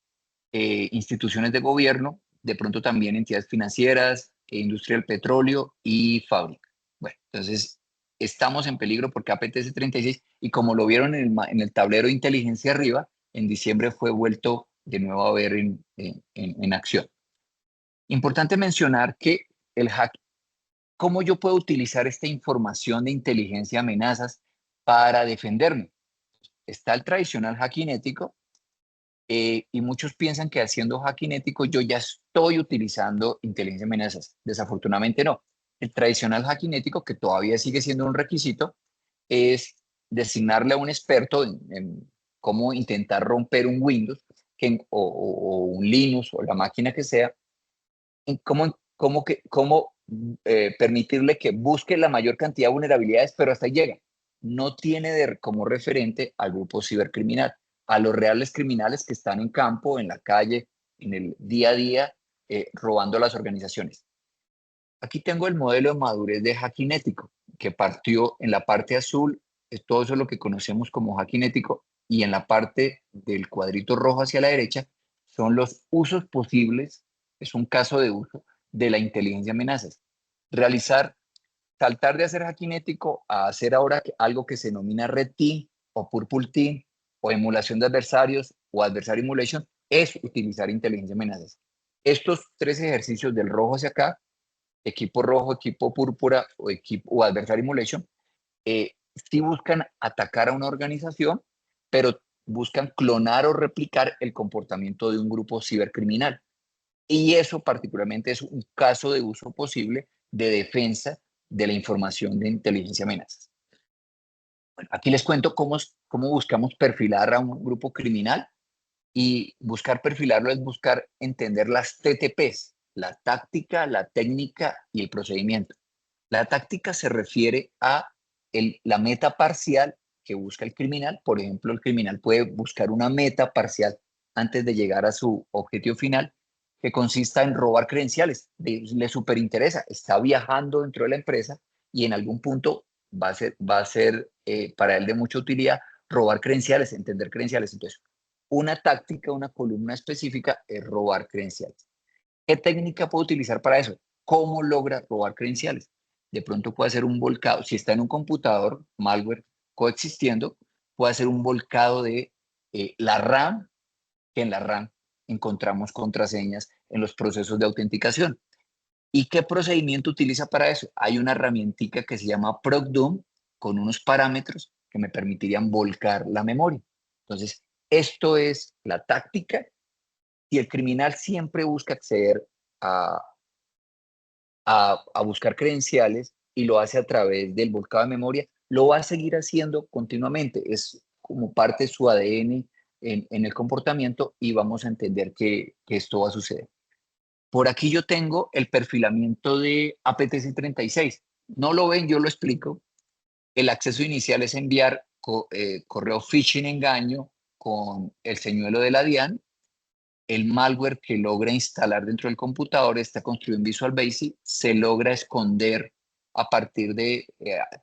instituciones de gobierno, de pronto también entidades financieras, industria del petróleo y fábrica. Bueno, entonces estamos en peligro porque APTC 36, y como lo vieron en el tablero de inteligencia arriba, en diciembre fue vuelto de nuevo a ver en acción. Importante mencionar que el hack, ¿cómo yo puedo utilizar esta información de inteligencia amenazas para defenderme? Está el tradicional hacking ético, y muchos piensan que haciendo hacking ético yo ya estoy utilizando inteligencia amenazas. Desafortunadamente no. El tradicional hacking ético, que todavía sigue siendo un requisito, es designarle a un experto en cómo intentar romper un Windows o un Linux o la máquina que sea, en cómo permitirle que busque la mayor cantidad de vulnerabilidades, pero hasta ahí llega. No tiene como referente al grupo cibercriminal, a los reales criminales que están en campo, en la calle, en el día a día, robando a las organizaciones. Aquí tengo el modelo de madurez de hacking ético, que partió en la parte azul, es todo eso lo que conocemos como hacking ético, y en la parte del cuadrito rojo hacia la derecha son los usos posibles, es un caso de uso de la inteligencia amenazas. Realizar, saltar de hacer hacking ético a hacer ahora algo que se denomina Red Team o Purple Team o emulación de adversarios o adversary emulation, es utilizar inteligencia amenazas. Estos tres ejercicios del rojo hacia acá, equipo rojo, equipo púrpura o adversary emulation, sí buscan atacar a una organización, pero buscan clonar o replicar el comportamiento de un grupo cibercriminal. Y eso particularmente es un caso de uso posible de defensa de la información de inteligencia amenazas. Bueno, aquí les cuento cómo buscamos perfilar a un grupo criminal, y buscar perfilarlo es buscar entender las TTPs, la táctica, la técnica y el procedimiento. La táctica se refiere a la meta parcial que busca el criminal. Por ejemplo, el criminal puede buscar una meta parcial antes de llegar a su objetivo final, que consista en robar credenciales. Le superinteresa, está viajando dentro de la empresa y en algún punto va a ser para él de mucha utilidad robar credenciales, entender credenciales. Entonces, una táctica, una columna específica es robar credenciales. ¿Qué técnica puedo utilizar para eso? ¿Cómo logra robar credenciales? De pronto puede hacer un volcado, si está en un computador, malware coexistiendo, puede hacer un volcado de la RAM, que en la RAM encontramos contraseñas en los procesos de autenticación. ¿Y qué procedimiento utiliza para eso? Hay una herramientica que se llama ProcDoom con unos parámetros que me permitirían volcar la memoria. Entonces, esto es la táctica, y el criminal siempre busca acceder a, a buscar credenciales y lo hace a través del volcado de memoria, lo va a seguir haciendo continuamente. Es como parte de su ADN en el comportamiento, y vamos a entender que esto va a suceder. Por aquí yo tengo el perfilamiento de APTC 36. No lo ven, yo lo explico. El acceso inicial es enviar correo phishing engaño con el señuelo de la DIAN. El malware que logra instalar dentro del computador está construido en Visual Basic, se logra esconder a partir de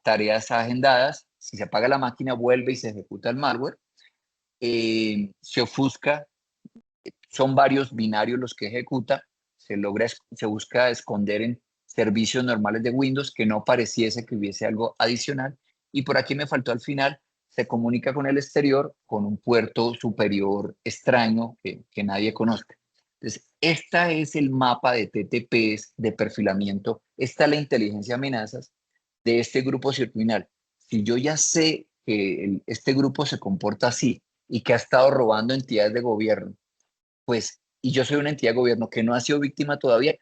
tareas agendadas. Si se apaga la máquina, vuelve y se ejecuta el malware. Se ofusca, son varios binarios los que ejecuta, se busca esconder en servicios normales de Windows que no pareciese que hubiese algo adicional. Y por aquí me faltó al final, se comunica con el exterior con un puerto superior extraño que nadie conozca. Entonces, esta es el mapa de TTPs de perfilamiento. Esta es la inteligencia amenazas de este grupo cibercriminal. Si yo ya sé que este grupo se comporta así y que ha estado robando entidades de gobierno, pues, y yo soy una entidad de gobierno que no ha sido víctima todavía,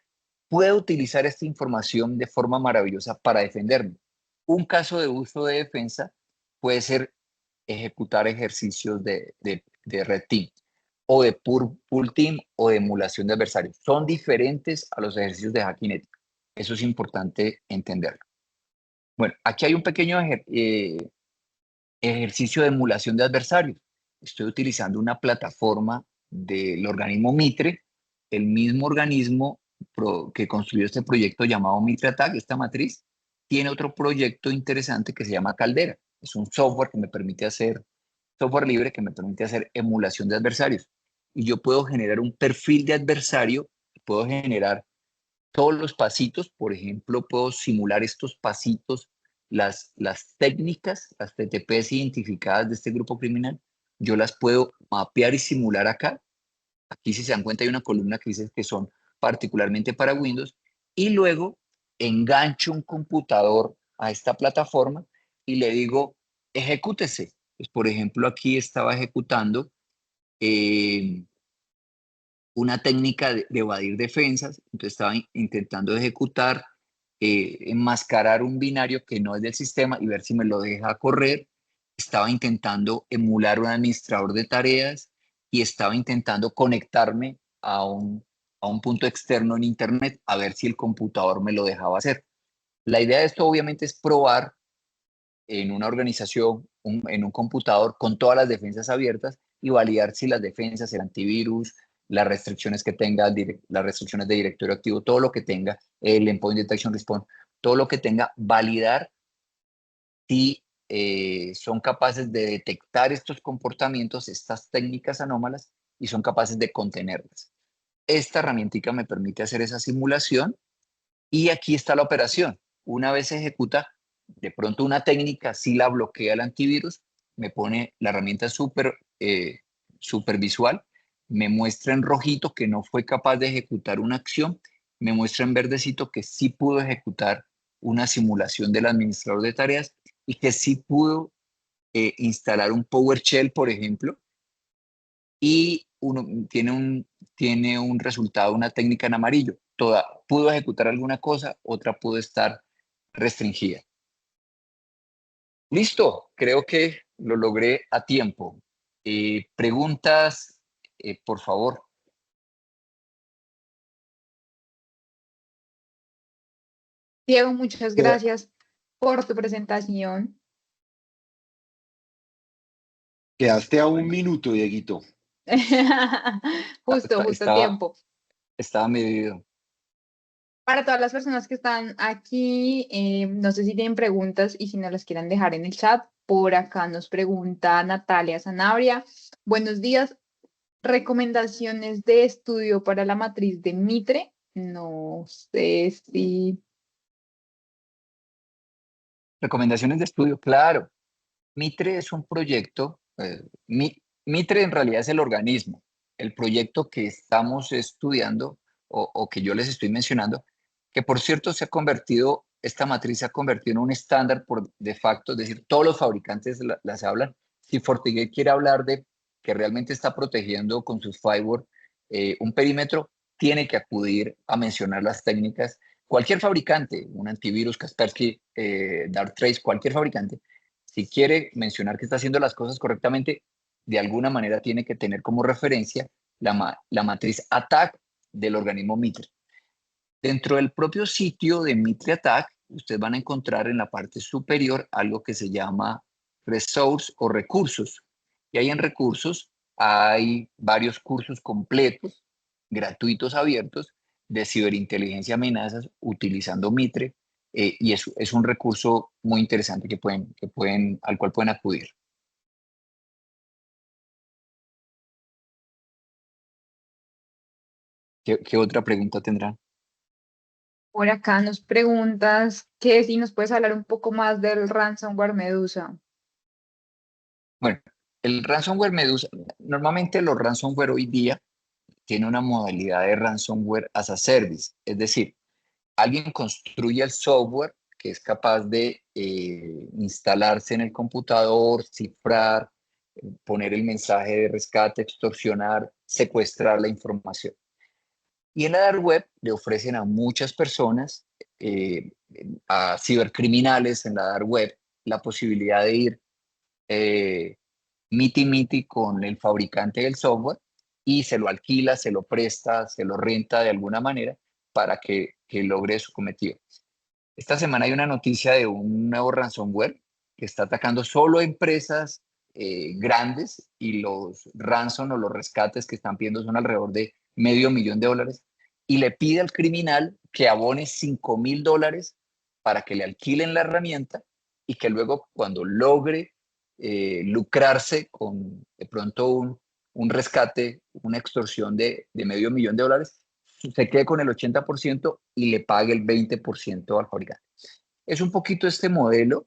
puedo utilizar esta información de forma maravillosa para defenderme. Un caso de uso de defensa puede ser ejecutar ejercicios de Red Team o de Pull Team o de emulación de adversarios. Son diferentes a los ejercicios de hacking ético. Eso es importante entenderlo. Bueno, aquí hay un pequeño ejercicio de emulación de adversarios. Estoy utilizando una plataforma del organismo Mitre, el mismo organismo que construyó este proyecto llamado Mitre Attack, esta matriz, tiene otro proyecto interesante que se llama Caldera. Es un software que me permite hacer, software libre que me permite hacer emulación de adversarios. Y yo puedo generar un perfil de adversario, puedo generar todos los pasitos, por ejemplo, puedo simular estos pasitos, las técnicas, las TTPs identificadas de este grupo criminal, yo las puedo mapear y simular acá. Aquí, si se dan cuenta, hay una columna que dice que son particularmente para Windows, y luego engancho un computador a esta plataforma y le digo, ejecútese. Pues, por ejemplo, aquí estaba ejecutando eh, una técnica de evadir defensas, entonces estaba intentando ejecutar, enmascarar un binario que no es del sistema y ver si me lo deja correr. Estaba intentando emular un administrador de tareas y estaba intentando conectarme a un punto externo en Internet a ver si el computador me lo dejaba hacer. La idea de esto obviamente es probar en una organización, en un computador con todas las defensas abiertas y validar si las defensas, el antivirus, las restricciones que tenga, las restricciones de directorio activo, todo lo que tenga, el endpoint detection response, todo lo que tenga, validar si son capaces de detectar estos comportamientos, estas técnicas anómalas y son capaces de contenerlas. Esta herramientica me permite hacer esa simulación y aquí está la operación. Una vez se ejecuta, de pronto una técnica sí la bloquea el antivirus, me pone la herramienta super visual, me muestra en rojito que no fue capaz de ejecutar una acción, me muestra en verdecito que sí pudo ejecutar una simulación del administrador de tareas y que sí pudo instalar un PowerShell, por ejemplo, y uno tiene un resultado, una técnica en amarillo. Toda pudo ejecutar alguna cosa, otra pudo estar restringida. Listo, creo que lo logré a tiempo. Preguntas, por favor. Diego, muchas Queda, gracias por tu presentación. quedaste a un Bueno, minuto, Dieguito. Justo a estaba, tiempo. estaba medido. Para todas las personas que están aquí, no sé si tienen preguntas y si no las quieran dejar en el chat. Por acá nos pregunta Natalia Sanabria. Buenos días. ¿Recomendaciones de estudio para la matriz de Mitre? No sé si... Recomendaciones de estudio, claro. Mitre es un proyecto, Mitre en realidad es el organismo. El proyecto que estamos estudiando o que yo les estoy mencionando, que por cierto se ha convertido, esta matriz se ha convertido en un estándar por de facto, es decir, todos los fabricantes las hablan. Si FortiGate quiere hablar de que realmente está protegiendo con sus firewall un perímetro, tiene que acudir a mencionar las técnicas. Cualquier fabricante, un antivirus, Kaspersky, Darktrace, cualquier fabricante, si quiere mencionar que está haciendo las cosas correctamente, de alguna manera tiene que tener como referencia la matriz ATT&CK del organismo Mitre. Dentro del propio sitio de Mitre Attack, ustedes van a encontrar en la parte superior algo que se llama Resource o recursos. Y ahí en recursos hay varios cursos completos, gratuitos, abiertos, de ciberinteligencia amenazas utilizando Mitre. Y es un recurso muy interesante al cual pueden acudir. ¿Qué otra pregunta tendrán? Por acá nos preguntas que si nos puedes hablar un poco más del ransomware Medusa. Bueno, el ransomware Medusa, normalmente los ransomware hoy día tiene una modalidad de ransomware as a service, es decir, alguien construye el software que es capaz de instalarse en el computador, cifrar, poner el mensaje de rescate, extorsionar, secuestrar la información. Y en la dark web le ofrecen a muchas personas, a cibercriminales en la dark web, la posibilidad de ir miti con el fabricante del software y se lo alquila, se lo presta, se lo renta de alguna manera para que logre su cometido. Esta semana hay una noticia de un nuevo ransomware que está atacando solo empresas grandes, y los ransom o los rescates que están pidiendo son alrededor de $500,000, y le pide al criminal que abone $5,000 para que le alquilen la herramienta, y que luego, cuando logre lucrarse con de pronto un rescate, una extorsión de $500,000, se quede con el 80% y le pague el 20% al fabricante. Es un poquito este modelo.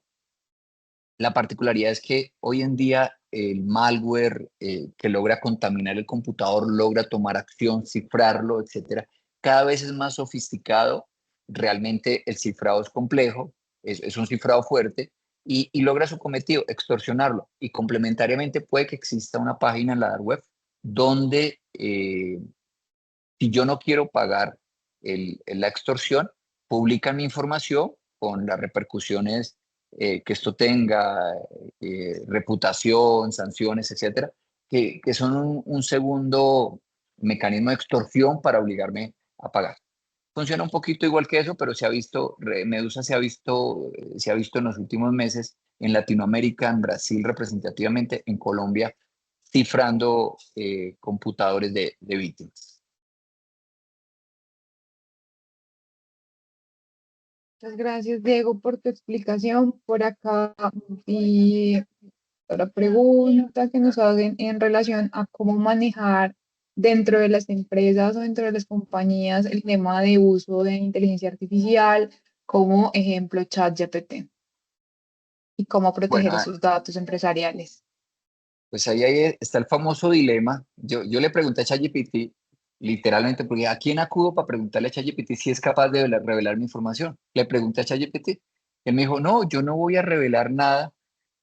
La particularidad es que hoy en día el malware que logra contaminar el computador, logra tomar acción, cifrarlo, etcétera, cada vez es más sofisticado. Realmente el cifrado es complejo, es un cifrado fuerte, y logra su cometido, extorsionarlo. Y complementariamente puede que exista una página en la dark web donde si yo no quiero pagar la extorsión, publican mi información con las repercusiones que esto tenga, reputación, sanciones, etcétera, que son un segundo mecanismo de extorsión para obligarme a pagar. Funciona un poquito igual que eso, pero Medusa se ha visto en los últimos meses en Latinoamérica, en Brasil representativamente, en Colombia, cifrando computadores de víctimas. Muchas gracias, Diego, por tu explicación. Por acá, y otra pregunta que nos hacen en relación a cómo manejar dentro de las empresas o dentro de las compañías el tema de uso de inteligencia artificial, como ejemplo ChatGPT, y cómo proteger Bueno, esos datos empresariales. pues ahí está el famoso dilema. Yo le pregunté a ChatGPT, literalmente, porque ¿a quién acudo para preguntarle a ChatGPT si es capaz de revelar mi información? Le pregunté a ChatGPT. Él me dijo, no, yo no voy a revelar nada,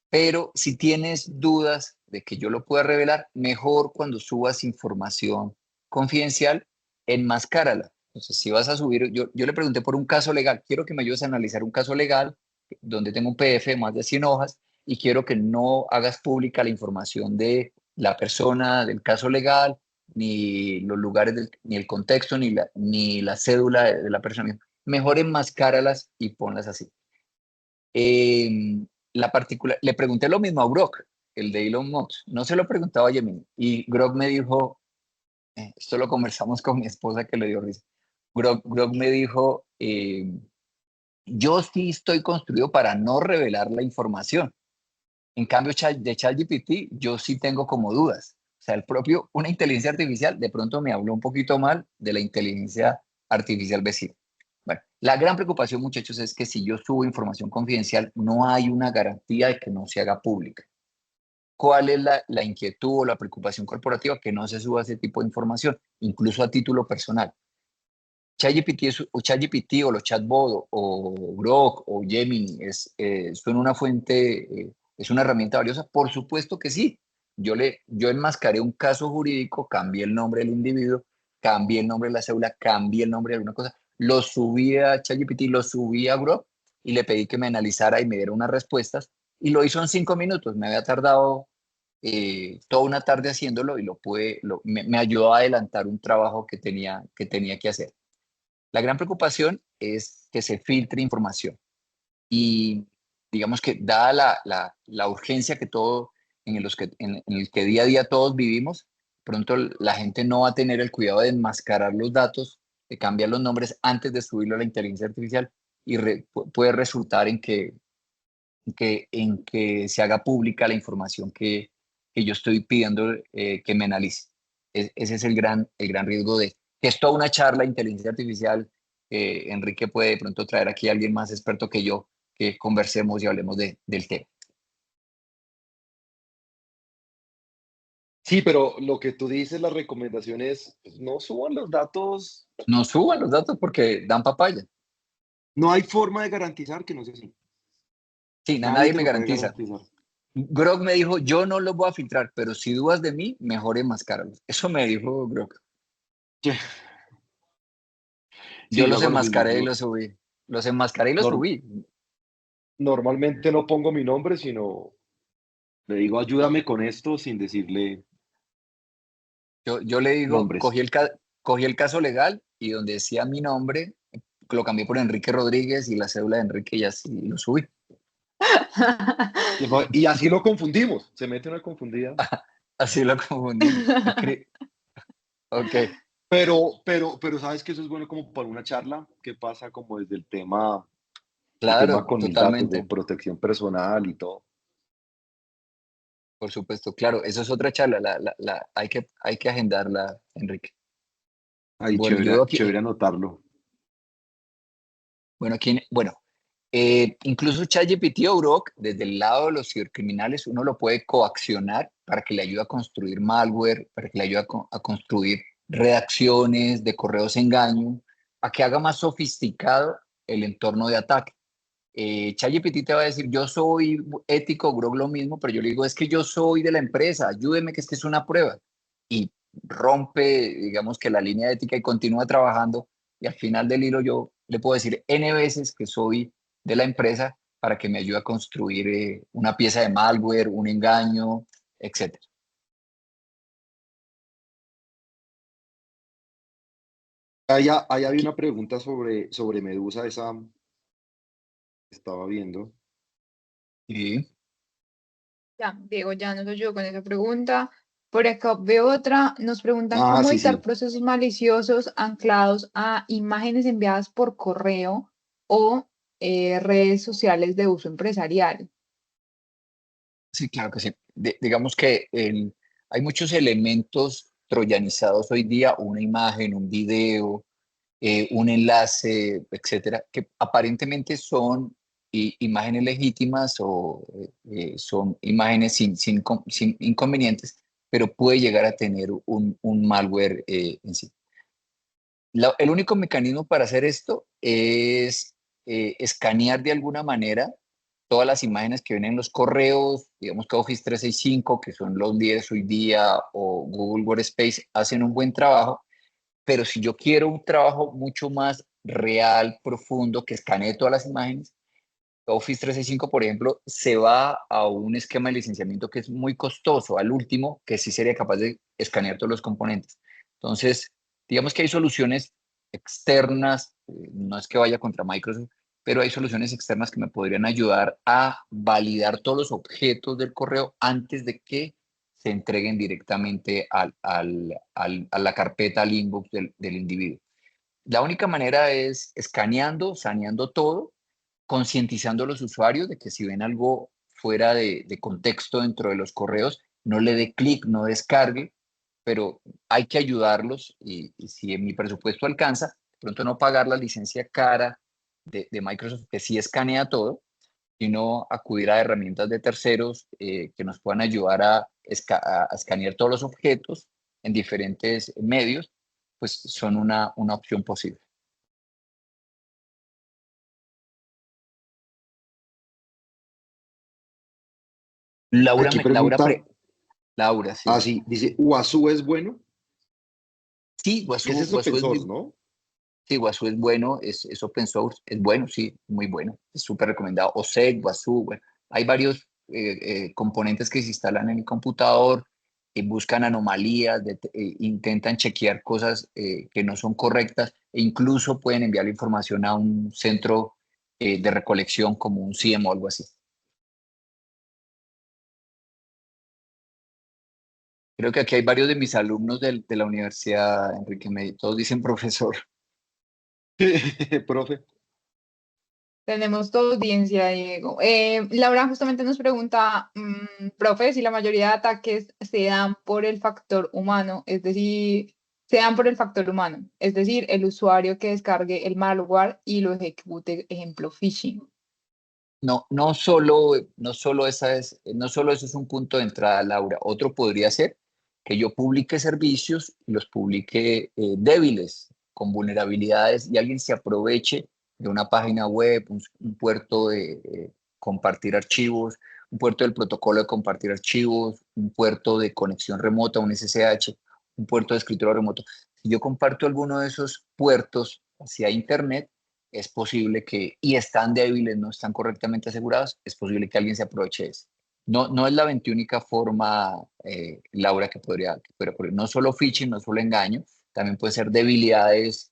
pero si tienes dudas de que yo lo pueda revelar, mejor cuando subas información confidencial, enmascárala. Entonces, si vas a subir, yo le pregunté por un caso legal, quiero que me ayudes a analizar un caso legal donde tengo un PDF de más de 100 hojas, y quiero que no hagas pública la información de la persona, del caso legal, ni los lugares, ni el contexto, ni la cédula de la persona. Mejor enmascáralas y ponlas así. Le pregunté lo mismo a Grok, el de Elon Musk. No se lo preguntaba a Gemini. Y Grok me dijo, esto lo conversamos con mi esposa, que le dio risa. Grok me dijo, yo sí estoy construido para no revelar la información. En cambio, de ChatGPT, yo sí tengo como dudas. O sea, una inteligencia artificial, de pronto me habló un poquito mal de la inteligencia artificial vecina. Bueno, la gran preocupación, muchachos, es que si yo subo información confidencial, no hay una garantía de que no se haga pública. ¿Cuál es la inquietud o la preocupación corporativa? Que no se suba ese tipo de información, incluso a título personal. ChatGPT o los chatbots o Grok o Gemini son una fuente, es una herramienta valiosa. Por supuesto que sí. Yo enmascaré un caso jurídico, cambié el nombre del individuo, cambié el nombre de la cédula, cambié el nombre de alguna cosa, lo subí a ChatGPT, lo subí a Grok y le pedí que me analizara y me diera unas respuestas, y lo hizo en 5 minutos. Me había tardado toda una tarde haciéndolo, y me ayudó a adelantar un trabajo que tenía que hacer. La gran preocupación es que se filtre información, y digamos que dada la urgencia en el que día a día todos vivimos, pronto la gente no va a tener el cuidado de enmascarar los datos, de cambiar los nombres antes de subirlo a la inteligencia artificial, y puede resultar en que se haga pública la información que yo estoy pidiendo que me analice. Ese es el gran riesgo de que es toda una charla de inteligencia artificial. Enrique puede de pronto traer aquí a alguien más experto que yo, que conversemos y hablemos del tema. Sí, pero lo que tú dices, las recomendaciones, pues, no suban los datos. No suban los datos porque dan papaya. No hay forma de garantizar que no sea así. Sí, Nadie nadie te me lo puede garantiza. garantizar. Grok me dijo, yo no los voy a filtrar, pero si dudas de mí, mejor enmascáralos. Eso me dijo Grok. Yo Sí, yo los hago lo mismo. enmascaré y los subí. Los enmascaré y los Nor- subí. Normalmente no pongo mi nombre, sino le digo ayúdame con esto sin decirle Yo le digo, nombres. cogí el caso legal y donde decía mi nombre, lo cambié por Enrique Rodríguez y la cédula de Enrique y así lo subí. Y así lo confundimos. Se mete una confundida. Así lo confundimos. Ok, Pero sabes que eso es bueno como para una charla que pasa como desde el tema claro, con mis datos de totalmente. protección personal y todo. Por supuesto, claro, eso es otra charla. Hay que agendarla, Enrique. Ahí, Bueno, yo veo chévere, aquí, chévere anotarlo. incluso ChatGPT o Grok, desde el lado de los cibercriminales, uno lo puede coaccionar para que le ayude a construir malware, para que le ayude a construir redacciones de correos engaño, a que haga más sofisticado el entorno de ataque. ChatGPT te va a decir, yo soy ético, Grok lo mismo, pero yo le digo, es que yo soy de la empresa, ayúdeme que esta es una prueba. Y rompe, digamos que la línea ética y continúa trabajando y al final del hilo yo le puedo decir N veces que soy de la empresa para que me ayude a construir una pieza de malware, un engaño, etcétera. Ahí había Aquí- una pregunta sobre Medusa, esa estaba viendo. Y Ya, Diego ya nos ayudó con esa pregunta. Por acá veo otra. Nos preguntan Ah, cómo sí, evitar sí. procesos maliciosos anclados a imágenes enviadas por correo o redes sociales de uso empresarial. sí, claro que sí. Digamos que hay muchos elementos troyanizados hoy día, una imagen, un video, un enlace, etcétera, que aparentemente son imágenes legítimas o son imágenes sin inconvenientes, pero puede llegar a tener un malware en sí. El único mecanismo para hacer esto es escanear de alguna manera todas las imágenes que vienen en los correos, digamos que Office 365, que son los líderes hoy día, o Google Workspace, hacen un buen trabajo, pero si yo quiero un trabajo mucho más real, profundo, que escanee todas las imágenes, Office 365, por ejemplo, se va a un esquema de licenciamiento que es muy costoso, al último, que sí sería capaz de escanear todos los componentes. Entonces, digamos que hay soluciones externas, no es que vaya contra Microsoft, pero hay soluciones externas que me podrían ayudar a validar todos los objetos del correo antes de que se entreguen directamente a la carpeta, al inbox del individuo. La única manera es escaneando, saneando todo, concientizando a los usuarios de que si ven algo fuera de contexto dentro de los correos, no le dé clic, no descargue, pero hay que ayudarlos y si en mi presupuesto alcanza, de pronto no pagar la licencia cara de Microsoft que sí escanea todo, sino acudir a herramientas de terceros que nos puedan ayudar a escanear todos los objetos en diferentes medios, pues son una opción posible. Laura, Aquí pregunta, Laura, sí. sí, dice, ¿Uazú es bueno? Sí, Ese es open source, ¿no? sí, Wasu es bueno, es open source, es bueno, sí, muy bueno, es súper recomendado. OSEC, Wasu, bueno, hay varios componentes que se instalan en el computador, buscan anomalías, intentan chequear cosas que no son correctas e incluso pueden enviar la información a un centro de recolección como un CIEM o algo así. Creo que aquí hay varios de mis alumnos de la universidad, Enrique, todos dicen profesor. Profe. Tenemos toda audiencia, Diego. Laura justamente nos pregunta, profe, si la mayoría de ataques se dan por el factor humano, es decir, se dan por el factor humano, es decir, el usuario que descargue el malware y lo ejecute, ejemplo, phishing. No solo eso es un punto de entrada, Laura. Otro podría ser que yo publique servicios y los publique débiles, con vulnerabilidades, y alguien se aproveche de una página web, un puerto de compartir archivos, un puerto del protocolo de compartir archivos, un puerto de conexión remota, un SSH, un puerto de escritorio remoto. Si yo comparto alguno de esos puertos hacia Internet, es posible que, y están débiles, no están correctamente asegurados, es posible que alguien se aproveche de eso. No es la 21 forma, Laura, que podría ocurrir. No solo phishing, no solo engaño, también puede ser debilidades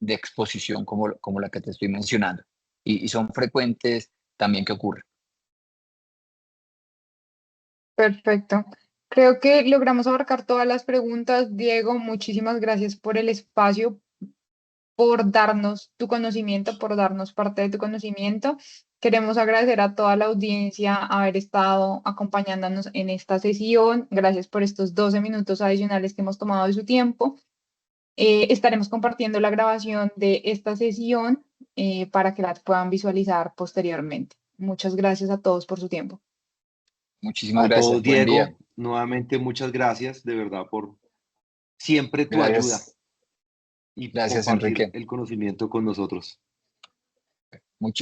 de exposición como la que te estoy mencionando. Y son frecuentes también que ocurren. Perfecto. Creo que logramos abarcar todas las preguntas. Diego, muchísimas gracias por el espacio, por darnos tu conocimiento, por darnos parte de tu conocimiento. Queremos agradecer a toda la audiencia haber estado acompañándonos en esta sesión. Gracias por estos 12 minutos adicionales que hemos tomado de su tiempo. Estaremos compartiendo la grabación de esta sesión para que la puedan visualizar posteriormente. Muchas gracias a todos por su tiempo. Muchísimas A gracias. todos, Buen día. Diego, nuevamente muchas gracias de verdad por siempre tu ayuda Gracias. y Gracias, compartir Enrique. el conocimiento con nosotros.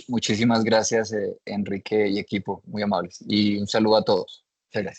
Muchísimas gracias, Enrique y equipo. Muy amables. Y un saludo a todos.